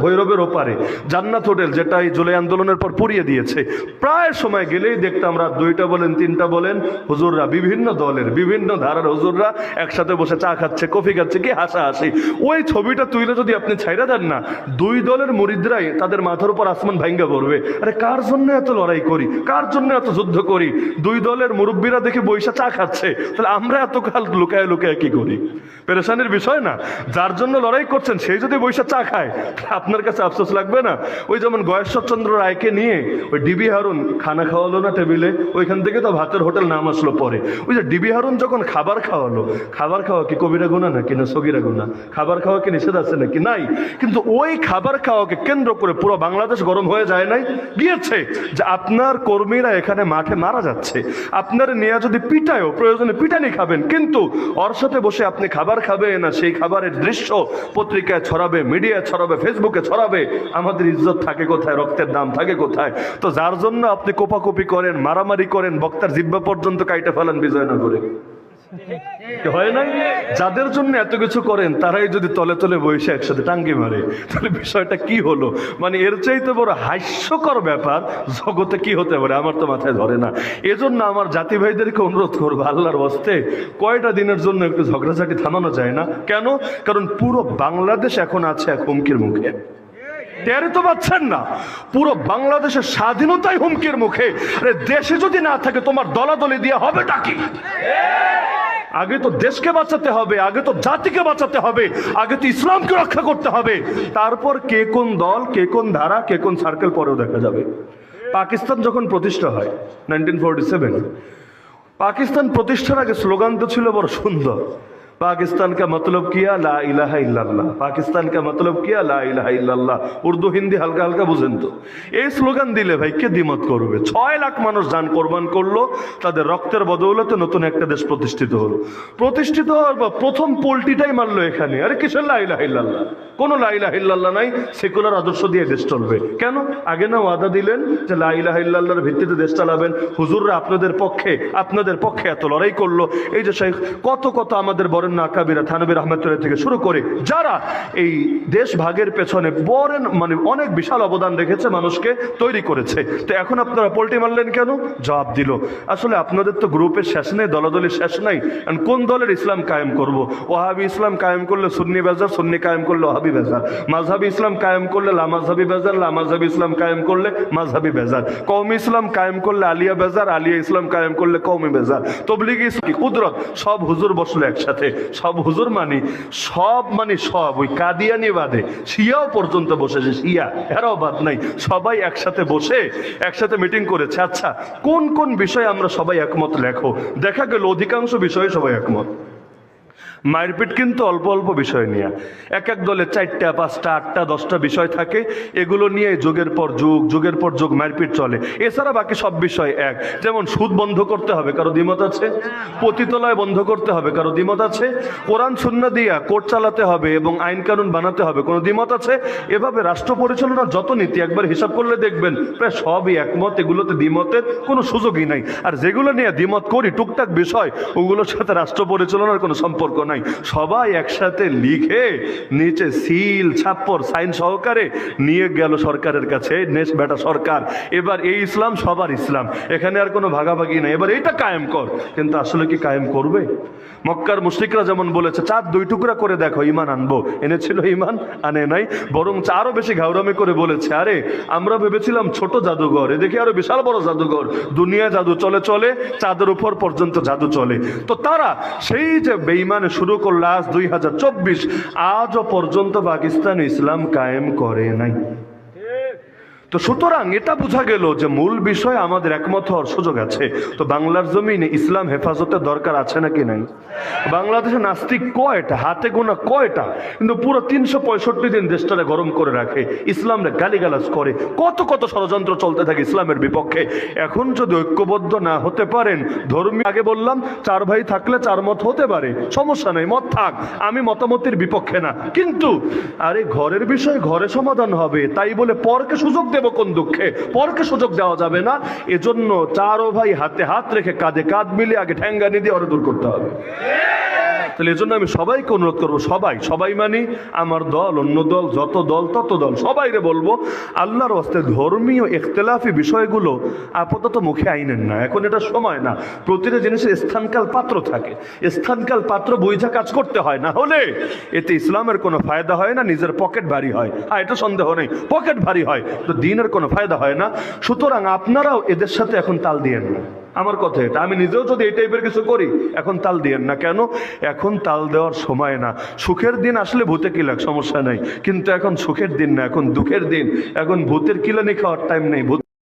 ভৈরবের ওপারে জান্নাত হোটেল, যেটা এই জুলাই আন্দোলনের পর পুড়িয়ে দিয়েছে। প্রায় সময় গেলেই দেখতাম রাত 2টা বলেন 3টা বলেন হুজুররা, বিভিন্ন দলের বিভিন্ন ধারার হুজুররা একসাথে বসে চা খাচ্ছে, কফি খাচ্ছে, কি হাসাহাসি। ওই ছবিটা তুইলে যদি আপনি ছাইরা দেন না, 2 দলের মুরিদরাই তাদের মাথার উপর আসমান ভাঙ্গা পড়বে। আরে কার জন্য এত লড়াই করি, কার জন্য এত যুদ্ধ করি? 2 দলের মুরব্বীরা দেখে বৈশা চা খাচ্ছে, তাহলে আমরা এত কাল লুকায় লুকায় কি করি? পেরেশানির বিষয় না? যার জন্য লড়াই করছেন সেই যদি বৈশা চা খায়, আপনার কাছে আফসোস লাগবে না? ওই যেমন গয়েশ্বরচন্দ্র রায়কে নিয়ে ওই ডিবি হারুন খানা খাওয়ালো না টেবিলে, ওইখান থেকে তো ভাতের হোটেল নাম আসলো পরে। ওই যে ডিবি হারুন যখন খাবার খাওয়ালো, খাবার খাওয়া কি কবিরা গুনাহ নাকি না সগীরা গুনাহ? খাবার খাওয়া কি নিষেধ আছে নাকি? নাই। কিন্তু ওই খাবার খাওয়াকে কেন্দ্র করে পুরো বাংলাদেশ গরম হয়ে যায় নাই? গিয়েছে। যে আপনার কর্মীরা এখানে মাঠে মারা যাচ্ছে, আপনার নিয়ে যদি পিটায়ও, প্রয়োজনে পিটানি খাবেন, কিন্তু ওর সাথে বসে আপনি খাবার খাবে না, সেই খাবারের দৃশ্য পত্রিকায় ছড়াবে, মিডিয়ায় ছড়াবে, ফেসবুকে ছড়াবে। আমাদের ইজ্জত থাকে কোথায়? রক্তের দাম থাকে কোথায়? তো যার জন্য আপনি কোপাকুপি করেন, মারামারি করেন, বক্তার জিহ্বা পর্যন্ত কাইটে ফেলেন বিজয়নগরে, হয় নাই? যাদের জন্য এত কিছু করেন তারাই যদি তলে তলে বসে একসাথে টাঙ্গি মারে, তাহলে বিষয়টা কি হলো? মানে এর চাইতে বড় হাস্যকর ব্যাপার জগতে কি হতে পারে? আমার তো মাথায় ধরে না। এজন্য আমার জাতি ভাইদেরকে অনুরোধ করবো, আল্লাহর ওয়াস্তে কয়টা দিনের জন্য একটু ঝগড়াঝাটি থামানো যায় না? কেন? কারণ পুরো বাংলাদেশ এখন আছে এক হুমকির মুখে। টেরই তো পাচ্ছেন না? পুরো বাংলাদেশের স্বাধীনতাই হুমকির মুখে। আরে দেশে যদি না থাকে তোমার দলাদলি দিয়ে হবেটা কি? আগে তো দেশকে বাঁচাতে হবে, আগে তো জাতিকে বাঁচাতে হবে, আগে তো ইসলামকে রক্ষা করতে হবে। তারপর কে কোন দল, কে কোন ধারা, কে কোন সার্কেল পরেও দেখা যাবে। পাকিস্তান যখন প্রতিষ্ঠা হয় 1947, পাকিস্তান প্রতিষ্ঠার আগে স্লোগান তো ছিল বড় সুন্দর, पाकिस्तान का मतलब किया ला इलाहा इल्लाल्लाह, पाकिस्तान का मतलब किया ला इलाहा इल्लाল্লাহ। উর্দু হিন্দি হালকা হালকা বুঝেন তো। এই স্লোগান দিলে ভাই কে দ্বিমত করবে? 6 লাখ মানুষ জান কোরবান করলো, তাদের রক্তের বদৌলতে নতুন একটা দেশ প্রতিষ্ঠিত হলো। প্রতিষ্ঠিত হওয়ার পর প্রথম পোল্টিটাই মারলো এখানে। আরে কিসের লা ইলাহা ইল্লাল্লাহ? কোনো লা ইলাহা ইল্লাল্লাহ নাই, সেকুলার আদর্শ দিয়ে দেশ চলবে। কেন? আগে না ওয়াদা দিলেন যে লা ইলাহা ইল্লাল্লাহর ভিত্তিতে দেশ চালাবেন, হুজুররা আপনাদের পক্ষে এত লড়াই করলো। এই যে শেখ কত কত আমাদের বরেণ্য আকাবিরা থানবী রহমতুল্লাহ থেকে শুরু করে যারা এই দেশ ভাগের পেছনে মানে অনেক বিশাল অবদান রেখেছে, মানুষকে তৈরি করেছে, তো এখন আপনারা পোল্টি মারলেন কেন? জবাব দিল, আসলে আপনাদের তো গ্রুপের শেষ নেই, দলাদলি শেষ নাই। কোন দলের ইসলাম কায়েম করব? ওয়াহাবি ইসলাম কায়েম করলে সুন্নি বেজার, সুন্নি কায়েম করলে ওয়াহাবি বেজার, মাযহাবি ইসলাম কায়েম করলে লামাযহাবি বেজার, লামাযহাবি ইসলাম কায়েম করলে মাযহাবি বেজার, কওমি ইসলাম কায়েম করলে আলিয়া বেজার, আলিয়া ইসলাম কায়েম করলে কওমি বেজার, তবলিগি ইসলাম কুদরত, সব হুজুর বসলো একসাথে। সব হুজুর সব ওই কাদিয়ানি বাদে শিয়াও পর্যন্ত বসেছে, শিয়া এরাও বাদ নাই, সবাই একসাথে বসে একসাথে মিটিং করেছে। আচ্ছা, কোন কোন বিষয়ে আমরা সবাই একমত লেখো? দেখা গেল অধিকাংশ বিষয়ে সবাই একমত। মারপিট কিন্তু অল্প অল্প বিষয় নিয়ে, এক এক দলে 4টা 5টা 8টা 10টা বিষয় থাকে, এগুলো নিয়ে যুগের পর যুগ মারপিট চলে। এছাড়া বাকি সব বিষয় এক। যেমন সুদ বন্ধ করতে হবে, কারো দ্বিমত আছে? পতিতালয় বন্ধ করতে হবে, কারো দ্বিমত আছে? কোরআন সুন্নাহ দিয়া কোর্ট চালাতে হবে এবং আইন কানুন বানাতে হবে, কোনো দ্বিমত আছে? এভাবে রাষ্ট্র পরিচালনার যত নীতি একবার হিসাব করলে দেখবেন প্রায় সবই একমত, এগুলোতে দ্বিমতের কোনো সুযোগই নাই। আর যেগুলো নিয়ে দ্বিমত করি টুকটাক বিষয়, ওগুলোর সাথে রাষ্ট্র পরিচালনার কোনো সম্পর্ক নাই। সবাই একসাথে লিখে নিচে সিল ছাপ্পর সাইন সহকারে নিয়ে গেল সরকারের কাছে, নেশ বেটা সরকার, এবার এই ইসলাম সবার ইসলাম, এখানে আর কোনো ভাগাভাগি নাই, এবার এইটা কায়েম কর। কিন্তু আসলে কি কায়েম করবে? মক্কার মুশরিকরা যেমন বলেছে, চাঁদ 2 টুকরা করে দেখো ইমান আনবো, এনেছিল ইমান? আনে নাই, বরং আরো বেশি ঘাউরামি করে বলেছে, আরে আমরা ভেবেছিলাম ছোট জাদুঘর, এ দেখি আরো বিশাল বড় জাদুঘর, দুনিয়া জাদু চলে চাঁদের উপর পর্যন্ত জাদু চলে। তো তারা সেই যে বেঈমানে শুরু করলো, আজ 2024 আজও পর্যন্ত পাকিস্তান ইসলাম কায়েম করে নাই। তো সুতরাং এটা বোঝা গেল যে মূল বিষয় আমাদের একমত হওয়ার সুযোগ আছে। তো বাংলার জমিনে ইসলাম হেফাজতের দরকার আছে নাকি নাই? বাংলাদেশে নাস্তিক কয়টা? হাতে গোনা কয়টা? কিন্তু পুরো 365 দিন দেশটারে গরম করে রাখে, ইসলামরে গালিগালাজ করে, কত কত ষড়যন্ত্র চলতে থাকে ইসলামের বিপক্ষে। এখন যদি ঐক্যবদ্ধ না হতে পারেন, ধর্মীয় আগে বললাম 4 ভাই থাকলে 4 মত হতে পারে, সমস্যা নেই, মত থাক, আমি মতামতের বিপক্ষে না, কিন্তু আরে ঘরের বিষয় ঘরে সমাধান হবে, তাই বলে পরকে সুযোগ দেব কোন দুঃখে? পরকে সুযোগ দেওয়া যাবে না। এজন্য 4 ভাই হাতে হাত রেখে কাঁধে কাঁধ মিলিয়ে আগে ঠ্যাঙ্গানি দিয়ে ওরা দূর করতে হবে। তাহলে এজন্য আমি সবাইকে অনুরোধ করবো, সবাই মানি, আমার দল, অন্য দল, যত দল তত দল, সবাইরে বলবো আল্লাহর ওয়াস্তে ধর্মীয় ইখতিলাফি বিষয়গুলো আপাতত মুখে আইনেন না, এখন এটা সময় না। প্রতিটা জিনিসের স্থানকাল পাত্র থাকে, স্থানকাল পাত্র বুঝা কাজ করতে হয়, না হলে এতে ইসলামের কোনো ফায়দা হয় না, নিজের পকেট ভারী হয়। হ্যাঁ, এটা সন্দেহ নেই, পকেট ভারী হয়, তো দিনের কোনো ফায়দা হয় না। সুতরাং আপনারাও এদের সাথে এখন তাল দিয়েন না, আমার কথা এটা। আমি নিজেও যদি এই টাইপের কিছু করি, এখন তাল দিয়েন না। কেন? এখন তাল দেওয়ার সময় না। সুখের দিন আসলে ভূতে কিলাক, সমস্যা নাই, কিন্তু এখন সুখের দিন না, এখন দুঃখের দিন, এখন ভূতের কিলানি খাওয়ার টাইম নেই।